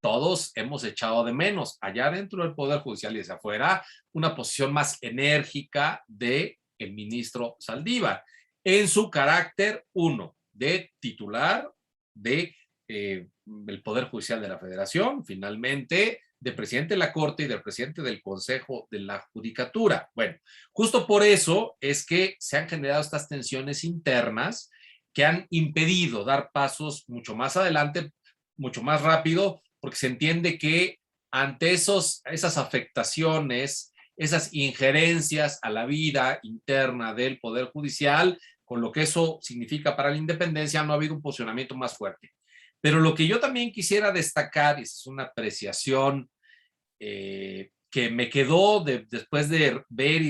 todos hemos echado de menos allá dentro del Poder Judicial y desde afuera una posición más enérgica de el ministro Saldívar en su carácter, uno, de titular de el Poder Judicial de la Federación, finalmente de presidente de la Corte y del presidente del Consejo de la Judicatura. Bueno, justo por eso es que se han generado estas tensiones internas que han impedido dar pasos mucho más adelante, mucho más rápido, porque se entiende que ante esas afectaciones, esas injerencias a la vida interna del Poder Judicial, con lo que eso significa para la independencia, no ha habido un posicionamiento más fuerte. Pero lo que yo también quisiera destacar, y es una apreciación que me quedó después de ver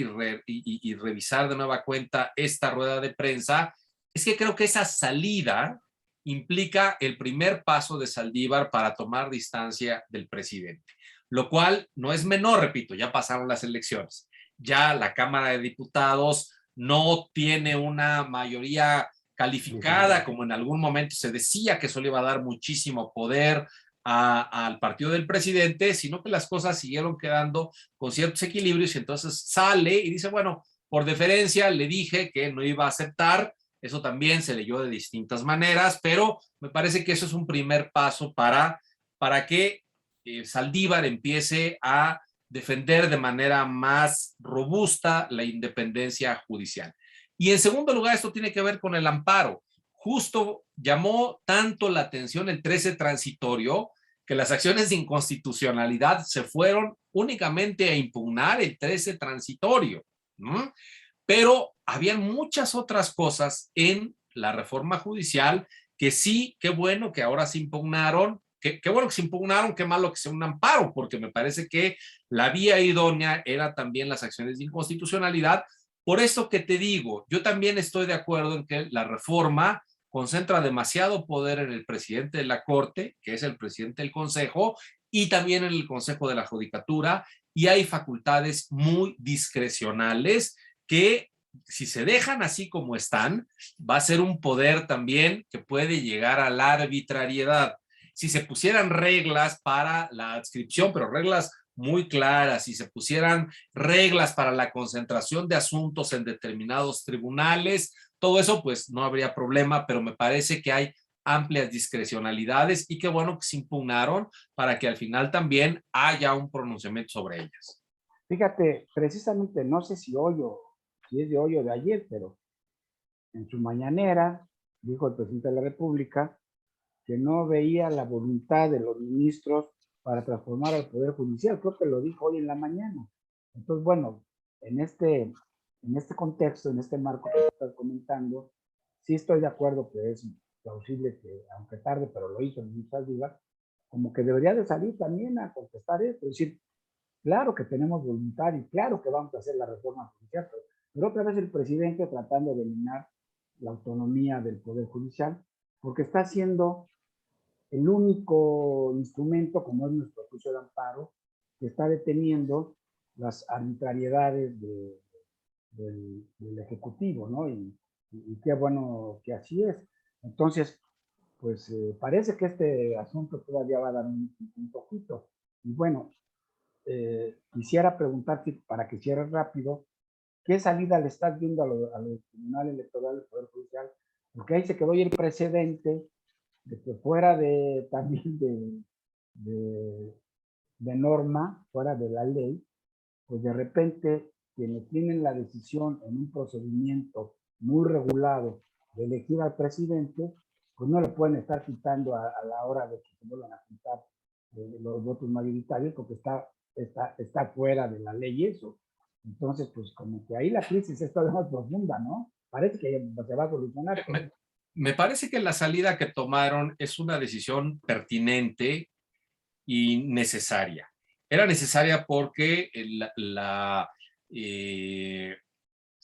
y revisar de nueva cuenta esta rueda de prensa, es que creo que esa salida implica el primer paso de Saldívar para tomar distancia del presidente, lo cual no es menor, repito, ya pasaron las elecciones, ya la Cámara de Diputados no tiene una mayoría calificada, como en algún momento se decía que eso le iba a dar muchísimo poder al partido del presidente, sino que las cosas siguieron quedando con ciertos equilibrios y entonces sale y dice, bueno, por deferencia le dije que no iba a aceptar. Eso también se leyó de distintas maneras, pero me parece que eso es un primer paso para que Saldívar empiece a defender de manera más robusta la independencia judicial. Y en segundo lugar, esto tiene que ver con el amparo. Justo llamó tanto la atención el 13 transitorio que las acciones de inconstitucionalidad se fueron únicamente a impugnar el 13 transitorio, ¿no? Pero había muchas otras cosas en la reforma judicial que sí, qué bueno que ahora se impugnaron, qué bueno que se impugnaron, qué malo que sea un amparo, porque me parece que la vía idónea era también las acciones de inconstitucionalidad. Por eso que te digo, yo también estoy de acuerdo en que la reforma concentra demasiado poder en el presidente de la Corte, que es el presidente del Consejo, y también en el Consejo de la Judicatura, y hay facultades muy discrecionales que, si se dejan así como están, va a ser un poder también que puede llegar a la arbitrariedad. Si se pusieran reglas para la adscripción, pero reglas muy claras, si se pusieran reglas para la concentración de asuntos en determinados tribunales, todo eso pues no habría problema, pero me parece que hay amplias discrecionalidades y qué bueno que se impugnaron para que al final también haya un pronunciamiento sobre ellas. Fíjate, precisamente, no sé si si es de hoy o de ayer, pero en su mañanera dijo el presidente de la República que no veía la voluntad de los ministros para transformar al Poder Judicial. Creo que lo dijo hoy en la mañana. Entonces, bueno, en este contexto, en este marco que estás comentando, sí estoy de acuerdo que es plausible que, aunque tarde, pero lo hizo el ministro Saldívar, como que debería de salir también a contestar esto, es decir, claro que tenemos voluntad y claro que vamos a hacer la reforma judicial, pero otra vez el presidente tratando de minar la autonomía del Poder Judicial, porque está siendo el único instrumento, como es nuestro juicio de amparo, que está deteniendo las arbitrariedades del Ejecutivo, ¿no? Y qué bueno que así es. Entonces, pues parece que este asunto todavía va a dar un poquito. Y bueno, quisiera preguntarte, para que cierres rápido, ¿qué salida le estás viendo a los tribunales electorales del Poder Judicial? Porque ahí se quedó el precedente de que fuera de también de, de norma, fuera de la ley, pues de repente quienes tienen la decisión en un procedimiento muy regulado de elegir al presidente, pues no le pueden estar quitando a la hora de que se vuelvan a quitar los votos mayoritarios, porque está fuera de la ley eso. Entonces, pues como que ahí la crisis es todavía más profunda, ¿no? Parece que se va a solucionar. Me parece que la salida que tomaron es una decisión pertinente y necesaria. Era necesaria porque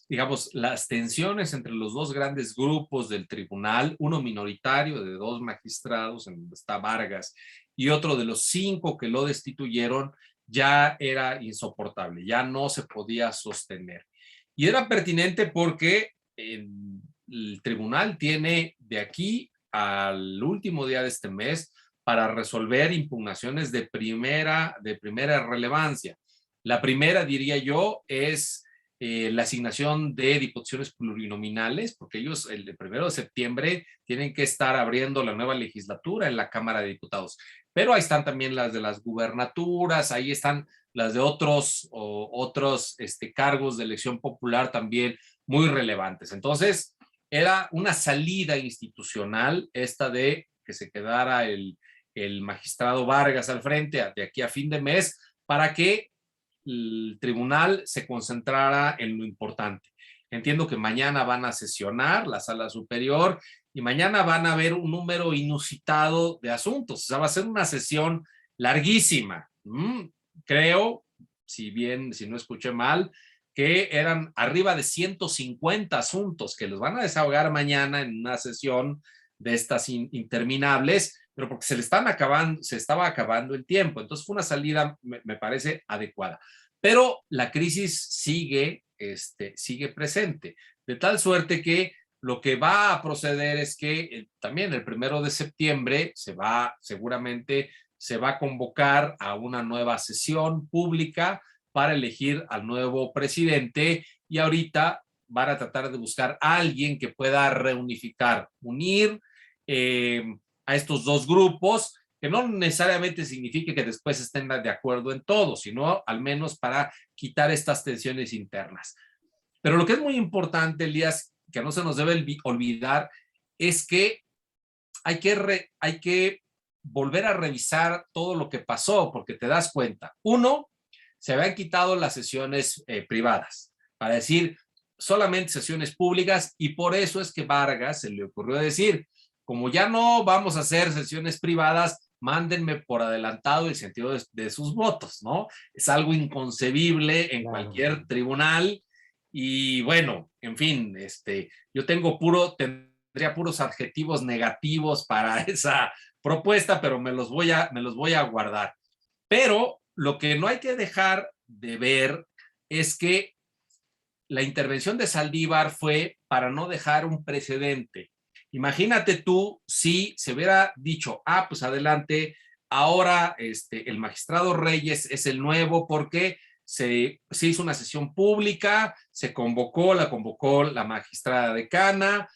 digamos, las tensiones entre los dos grandes grupos del tribunal, uno minoritario de 2 magistrados, en donde está Vargas, y otro de los 5 que lo destituyeron, ya era insoportable, ya no se podía sostener. Y era pertinente porque el tribunal tiene de aquí al último día de este mes para resolver impugnaciones de primera relevancia. La primera, diría yo, es la asignación de diputaciones plurinominales, porque ellos el 1 de septiembre tienen que estar abriendo la nueva legislatura en la Cámara de Diputados. Pero ahí están también las de las gubernaturas, ahí están las de otros cargos de elección popular también muy relevantes. Entonces, era una salida institucional esta de que se quedara el magistrado Vargas al frente de aquí a fin de mes para que el tribunal se concentrara en lo importante. Entiendo que mañana van a sesionar la sala superior y mañana van a ver un número inusitado de asuntos. O sea, va a ser una sesión larguísima. Creo, si no escuché mal, que eran arriba de 150 asuntos que los van a desahogar mañana en una sesión de estas interminables, pero porque se estaba acabando el tiempo. Entonces fue una salida, me parece, adecuada. Pero la crisis sigue presente, de tal suerte que lo que va a proceder es que también el 1 de septiembre seguramente se va a convocar a una nueva sesión pública para elegir al nuevo presidente y ahorita van a tratar de buscar a alguien que pueda reunificar, unir a estos dos grupos, que no necesariamente signifique que después estén de acuerdo en todo, sino al menos para quitar estas tensiones internas. Pero lo que es muy importante, Elías, que no se nos debe olvidar, es que hay que volver a revisar todo lo que pasó, porque te das cuenta. Uno, se habían quitado las sesiones privadas, para decir solamente sesiones públicas, y por eso es que Vargas se le ocurrió decir, como ya no vamos a hacer sesiones privadas, mándenme por adelantado el sentido de sus votos, ¿no? Es algo inconcebible en cualquier tribunal y bueno, en fin, yo tendría puros adjetivos negativos para esa propuesta, pero me los voy a guardar. Pero lo que no hay que dejar de ver es que la intervención de Saldívar fue para no dejar un precedente. Imagínate tú si se hubiera dicho, pues adelante, ahora el magistrado Reyes es el nuevo porque se hizo una sesión pública, la convocó la magistrada decana,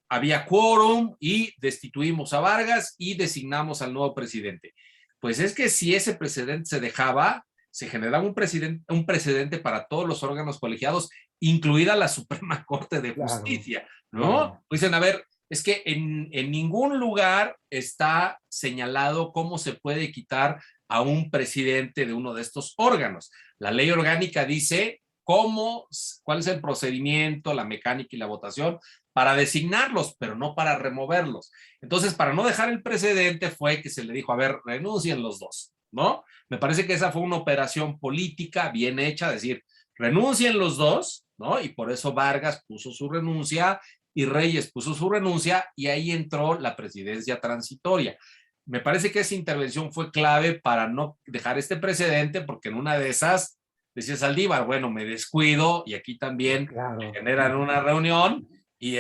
había quórum y destituimos a Vargas y designamos al nuevo presidente. Pues es que si ese precedente se dejaba, se generaba un precedente para todos los órganos colegiados, incluida la Suprema Corte de Justicia, ¿no? Claro. Dicen, a ver, es que en ningún lugar está señalado cómo se puede quitar a un presidente de uno de estos órganos. La ley orgánica dice cuál es el procedimiento, la mecánica y la votación para designarlos, pero no para removerlos. Entonces, para no dejar el precedente fue que se le dijo, a ver, renuncien los dos, ¿no? Me parece que esa fue una operación política bien hecha, decir, renuncien los dos, ¿no? Y por eso Vargas puso su renuncia y Reyes puso su renuncia y ahí entró la presidencia transitoria. Me parece que esa intervención fue clave para no dejar este precedente, porque en una de esas decía Saldívar, bueno, me descuido y aquí también Claro. generan una reunión y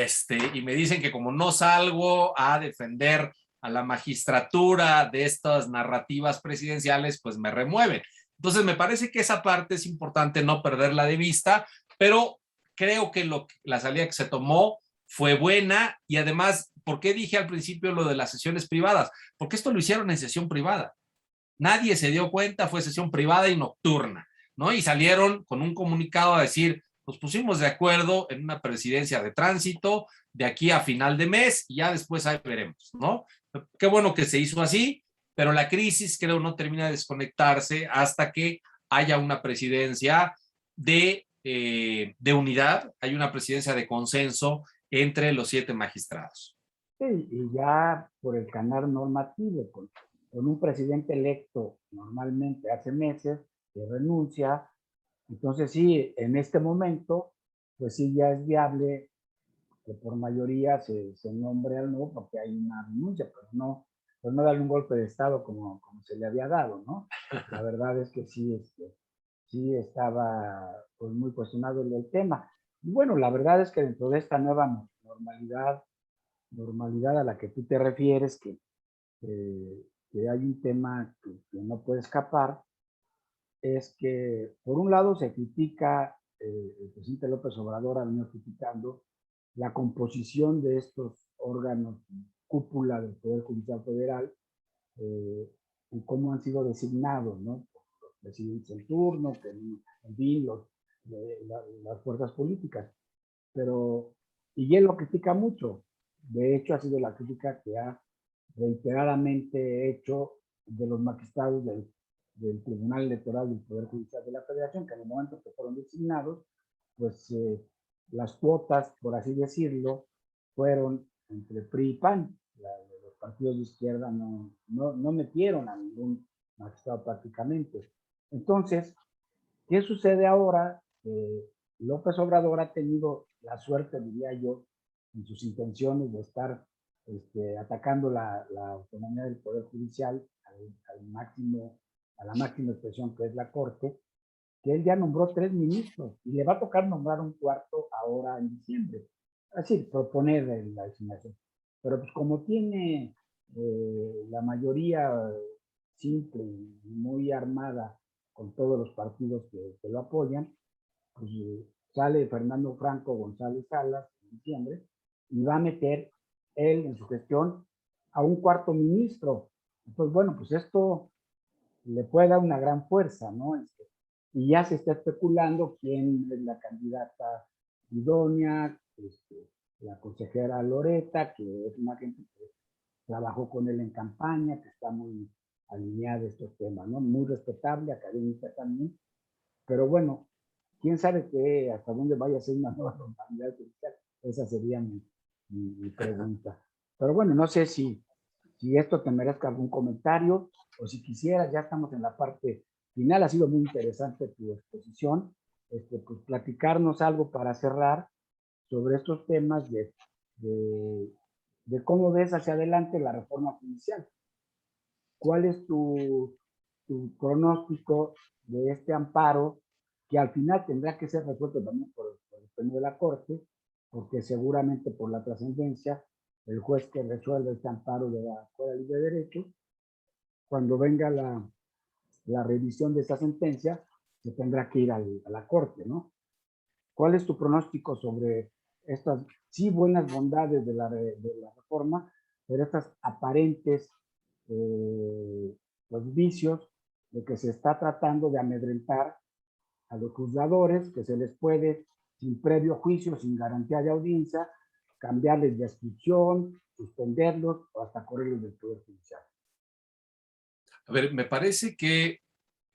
me dicen que como no salgo a defender a la magistratura de estas narrativas presidenciales, pues me remueven. Entonces me parece que esa parte es importante no perderla de vista, pero creo que la salida que se tomó fue buena y además, ¿por qué dije al principio lo de las sesiones privadas? Porque esto lo hicieron en sesión privada. Nadie se dio cuenta, fue sesión privada y nocturna, ¿no? Y salieron con un comunicado a decir, nos pusimos de acuerdo en una presidencia de tránsito de aquí a final de mes y ya después ahí veremos, ¿no? Qué bueno que se hizo así, pero la crisis creo no termina de desconectarse hasta que haya una presidencia de unidad, hay una presidencia de consenso entre los 7 magistrados. Sí, y ya por el canal normativo, con un presidente electo normalmente hace meses que renuncia, entonces sí, en este momento, pues sí ya es viable que por mayoría se nombre al nuevo porque hay una renuncia, pero no, pues no darle un golpe de Estado como se le había dado, ¿no? La verdad es que sí, sí estaba pues muy cuestionado el tema. Y bueno, la verdad es que dentro de esta nueva normalidad a la que tú te refieres, que hay un tema que no puede escapar, es que por un lado se critica, el presidente López Obrador ha venido criticando la composición de estos órganos cúpula del Poder Judicial Federal eh, y cómo han sido designados, ¿no? Los presidentes en turno, que, en fin, las fuerzas políticas. Pero, y él lo critica mucho. De hecho, ha sido la crítica que ha reiteradamente hecho de los magistrados del Tribunal Electoral del Poder Judicial de la Federación, que en el momento que fueron designados, pues las cuotas, por así decirlo, fueron entre PRI y PAN. Los partidos de izquierda no metieron a ningún magistrado prácticamente. Entonces, ¿qué sucede ahora? López Obrador ha tenido la suerte, diría yo, en sus intenciones de estar atacando la autonomía del Poder Judicial al máximo, a la máxima expresión que es la Corte, que él ya nombró 3 ministros y le va a tocar nombrar un cuarto ahora en diciembre. Así, proponer la designación. Pero pues como tiene la mayoría simple y muy armada con todos los partidos que lo apoyan, pues sale Fernando Franco González Salas en diciembre y va a meter él en su gestión a un cuarto ministro. Entonces, bueno, pues esto le puede dar una gran fuerza, ¿no? Y ya se está especulando quién es la candidata idónea, la consejera Loreta, que es una gente que trabajó con él en campaña, que está muy alineada a estos temas, ¿no? Muy respetable, académica también, pero bueno, quién sabe hasta dónde vaya a ser una nueva normalidad judicial. Esa sería mi pregunta. Pero bueno, no sé si esto te merezca algún comentario o si quisieras, ya estamos en la parte final, ha sido muy interesante tu exposición, pues platicarnos algo para cerrar sobre estos temas de cómo ves hacia adelante la reforma judicial. ¿Cuál es tu pronóstico de este amparo que al final tendrá que ser resuelto también por el pleno de la Corte, porque seguramente por la trascendencia el juez que resuelve este amparo de la fuera libre de derecho, cuando venga la revisión de esta sentencia, se tendrá que ir a la Corte, ¿no? ¿Cuál es tu pronóstico sobre estas, sí, buenas bondades de la reforma, pero estas aparentes pues, vicios de que se está tratando de amedrentar a los juzgadores, que se les puede, sin previo juicio, sin garantía de audiencia, cambiarles de adscripción, suspenderlos o hasta correrlos del Poder Judicial? A ver, me parece que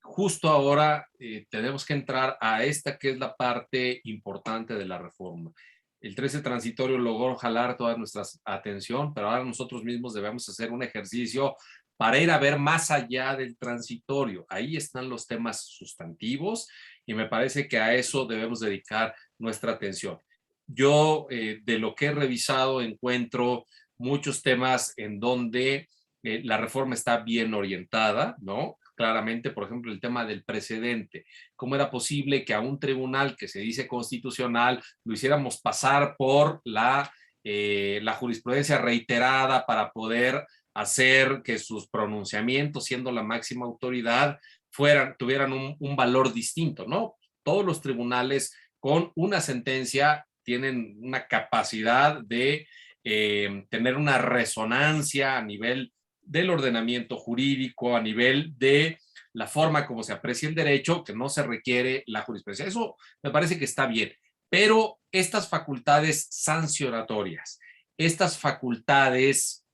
justo ahora tenemos que entrar a esta que es la parte importante de la reforma. El 13 transitorio logró jalar toda nuestra atención, pero ahora nosotros mismos debemos hacer un ejercicio para ir a ver más allá del transitorio. Ahí están los temas sustantivos y me parece que a eso debemos dedicar nuestra atención. yo de lo que he revisado encuentro muchos temas en donde la reforma está bien orientada, ¿no? Claramente, por ejemplo, el tema del precedente. ¿Cómo era posible que a un tribunal que se dice constitucional lo hiciéramos pasar por la jurisprudencia reiterada para poder hacer que sus pronunciamientos, siendo la máxima autoridad, tuvieran un valor distinto, ¿no? Todos los tribunales con una sentencia tienen una capacidad de tener una resonancia a nivel del ordenamiento jurídico, a nivel de la forma como se aprecia el derecho, que no se requiere la jurisprudencia. Eso me parece que está bien, pero estas facultades sancionatorias, estas facultades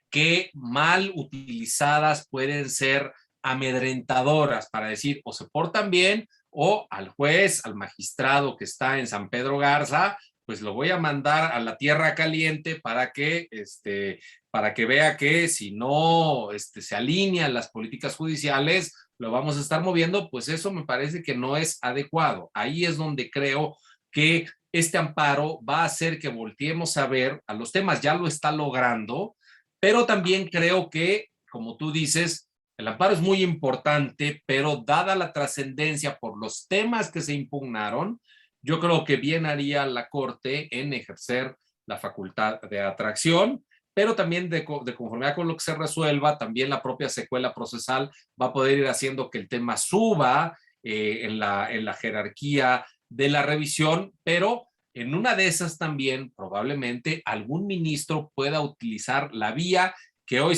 que mal utilizadas pueden ser amedrentadoras para decir o se portan bien o al juez, al magistrado que está en San Pedro Garza, pues lo voy a mandar a la tierra caliente para que vea que si no se alinean las políticas judiciales, lo vamos a estar moviendo, pues eso me parece que no es adecuado. Ahí es donde creo que este amparo va a hacer que volteemos a ver a los temas, ya lo está logrando, pero también creo que, como tú dices, el amparo es muy importante, pero dada la trascendencia por los temas que se impugnaron, yo creo que bien haría la Corte en ejercer la facultad de atracción, pero también de conformidad con lo que se resuelva, también la propia secuela procesal va a poder ir haciendo que el tema suba en la jerarquía de la revisión, pero en una de esas también probablemente algún ministro pueda utilizar la vía que hoy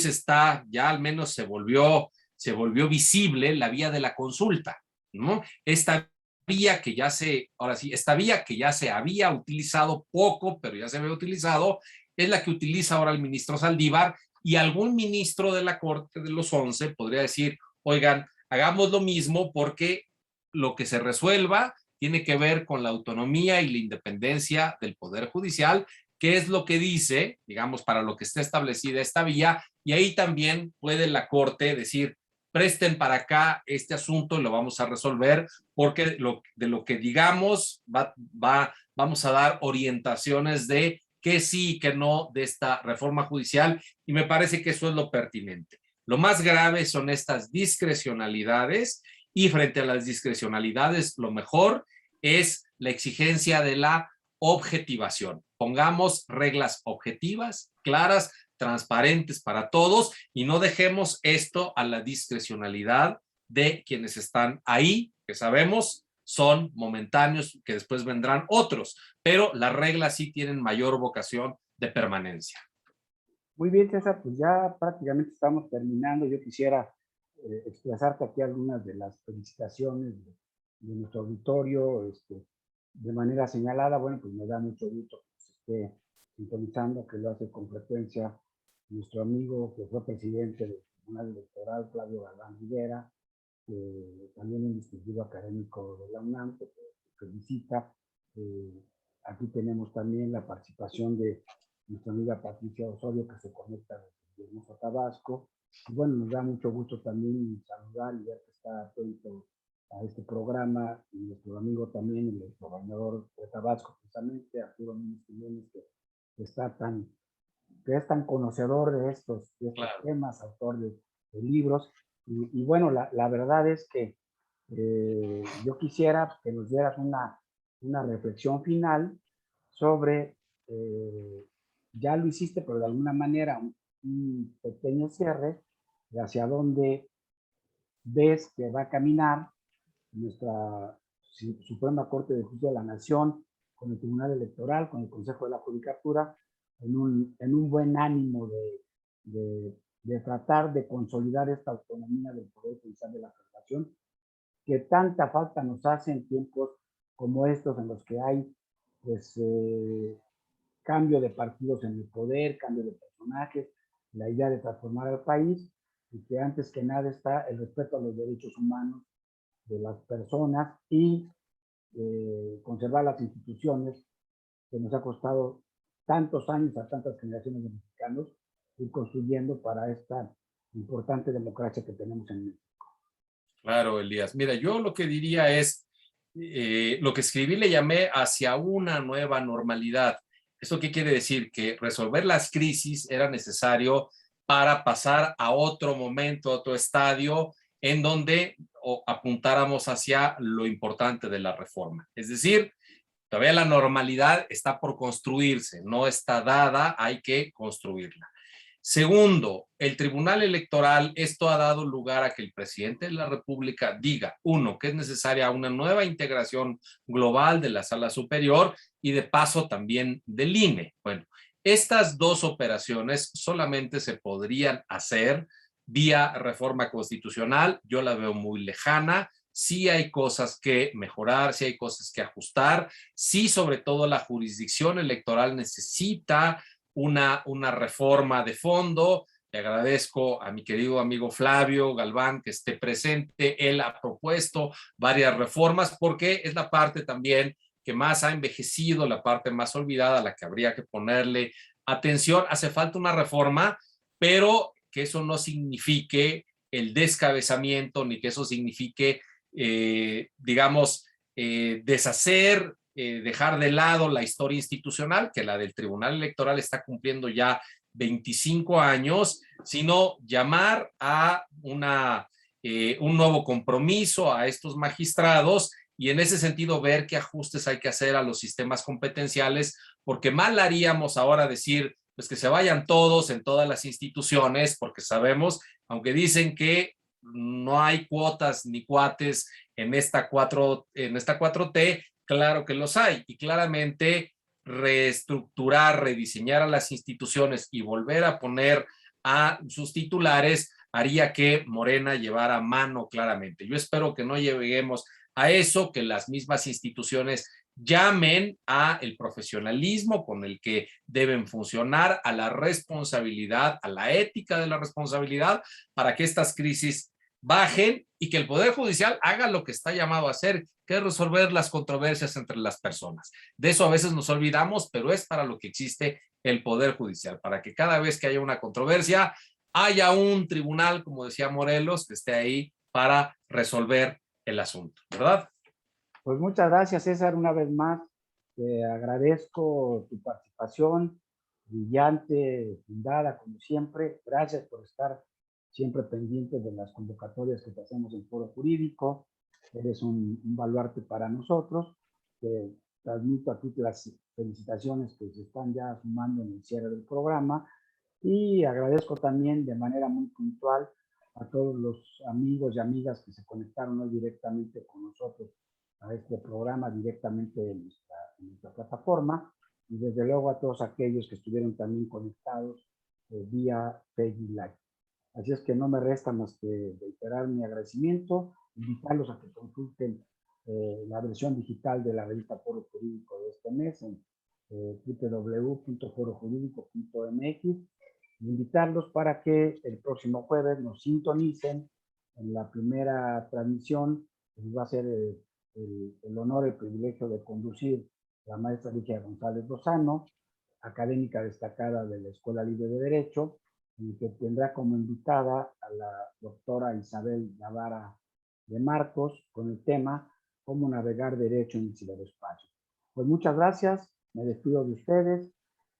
ya al menos se volvió visible, la vía de la consulta, ¿no? Esta vía que ya se había utilizado poco, pero ya se había utilizado, es la que utiliza ahora el ministro Saldívar, y algún ministro de la Corte de los 11 podría decir, oigan, hagamos lo mismo porque lo que se resuelva tiene que ver con la autonomía y la independencia del Poder Judicial, que es lo que dice, digamos, para lo que está establecida esta vía, y ahí también puede la Corte decir, presten para acá este asunto y lo vamos a resolver, porque de lo que digamos vamos a dar orientaciones de que sí y que no de esta reforma judicial, y me parece que eso es lo pertinente. Lo más grave son estas discrecionalidades, y frente a las discrecionalidades, lo mejor es la exigencia de la objetivación. Pongamos reglas objetivas, claras, transparentes para todos, y no dejemos esto a la discrecionalidad de quienes están ahí, que sabemos son momentáneos, que después vendrán otros, pero las reglas sí tienen mayor vocación de permanencia. Muy bien, César, pues ya prácticamente estamos terminando. Yo quisiera expresarte aquí algunas de las felicitaciones de nuestro auditorio, de manera señalada. Bueno, pues me da mucho gusto que se esté sintonizando, que lo hace con frecuencia nuestro amigo que fue presidente del Tribunal Electoral, Flavio Galván Rivera, también un distinguido académico de la UNAM, que felicita. Aquí tenemos también la participación de nuestra amiga Patricia Osorio, que se conecta desde Hermoso, Tabasco. Y bueno, nos da mucho gusto también saludar y ver que está atento a este programa, y nuestro amigo también, el gobernador de Tabasco, precisamente, Arturo Jiménez, que es tan conocedor de estos Claro. temas, autor de libros. Y bueno, la verdad es que yo quisiera que nos dieras una reflexión final sobre, ya lo hiciste, pero de alguna manera un pequeño cierre de hacia dónde ves que va a caminar nuestra Suprema Corte de Justicia de la Nación, con el Tribunal Electoral, con el Consejo de la Judicatura, en un buen ánimo de tratar de consolidar esta autonomía del Poder Judicial de la Federación, que tanta falta nos hace en tiempos como estos, en los que hay pues cambio de partidos en el poder, cambio de personajes, la idea de transformar al país, y que antes que nada está el respeto a los derechos humanos de las personas y conservar las instituciones que nos ha costado tantos años a tantas generaciones de mexicanos ir construyendo para esta importante democracia que tenemos en México. Claro, Elías. Mira, yo lo que diría es, lo que escribí le llamé hacia una nueva normalidad. ¿Esto qué quiere decir? Que resolver las crisis era necesario para pasar a otro momento, a otro estadio, en donde apuntáramos hacia lo importante de la reforma. Es decir, todavía la normalidad está por construirse, no está dada, hay que construirla. Segundo, el Tribunal Electoral, esto ha dado lugar a que el presidente de la República diga, uno, que es necesaria una nueva integración global de la Sala Superior y de paso también del INE. Bueno, estas dos operaciones solamente se podrían hacer vía reforma constitucional. Yo la veo muy lejana. Sí hay cosas que mejorar, sí hay cosas que ajustar, sí sobre todo la jurisdicción electoral necesita una reforma de fondo. Le agradezco a mi querido amigo Flavio Galván que esté presente. Él ha propuesto varias reformas porque es la parte también que más ha envejecido, la parte más olvidada, a la que habría que ponerle atención. Hace falta una reforma, pero que eso no signifique el descabezamiento ni que eso signifique, digamos, deshacer, dejar de lado la historia institucional, que la del Tribunal Electoral está cumpliendo ya 25 años, sino llamar a un nuevo compromiso a estos magistrados y en ese sentido ver qué ajustes hay que hacer a los sistemas competenciales, porque mal haríamos ahora decir, pues que se vayan todos en todas las instituciones, porque sabemos, aunque dicen que no hay cuotas ni cuates en esta 4T, claro que los hay, y claramente reestructurar, rediseñar a las instituciones y volver a poner a sus titulares haría que Morena llevara mano claramente. Yo espero que no lleguemos a eso, que las mismas instituciones llamen a el profesionalismo con el que deben funcionar, a la responsabilidad, a la ética de la responsabilidad, para que estas crisis bajen y que el Poder Judicial haga lo que está llamado a hacer, que es resolver las controversias entre las personas. De eso a veces nos olvidamos, pero es para lo que existe el Poder Judicial, para que cada vez que haya una controversia, haya un tribunal, como decía Morelos, que esté ahí para resolver el asunto, ¿verdad? Pues muchas gracias, César, una vez más. Te agradezco tu participación, brillante, fundada, como siempre. Gracias por estar siempre pendiente de las convocatorias que te hacemos en Foro Jurídico. Eres un baluarte para nosotros. Te transmito aquí las felicitaciones que se están ya sumando en el cierre del programa y agradezco también de manera muy puntual a todos los amigos y amigas que se conectaron hoy directamente con nosotros a este programa directamente en nuestra plataforma y desde luego a todos aquellos que estuvieron también conectados vía Facebook Live. Así es que no me resta más que reiterar mi agradecimiento, invitarlos a que consulten la versión digital de la revista Foro Jurídico de este mes en www.forojurídico.mx, invitarlos para que el próximo jueves nos sintonicen en la primera transmisión, que va a ser el honor, el privilegio de conducir la maestra Ligia González Lozano, académica destacada de la Escuela Libre de Derecho, y que tendrá como invitada a la doctora Isabel Navarra de Marcos con el tema Cómo navegar derecho en el ciberespacio. Pues muchas gracias, me despido de ustedes,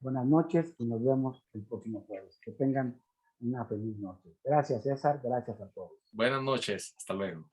buenas noches y nos vemos el próximo jueves. Que tengan una feliz noche. Gracias, César, gracias a todos. Buenas noches, hasta luego.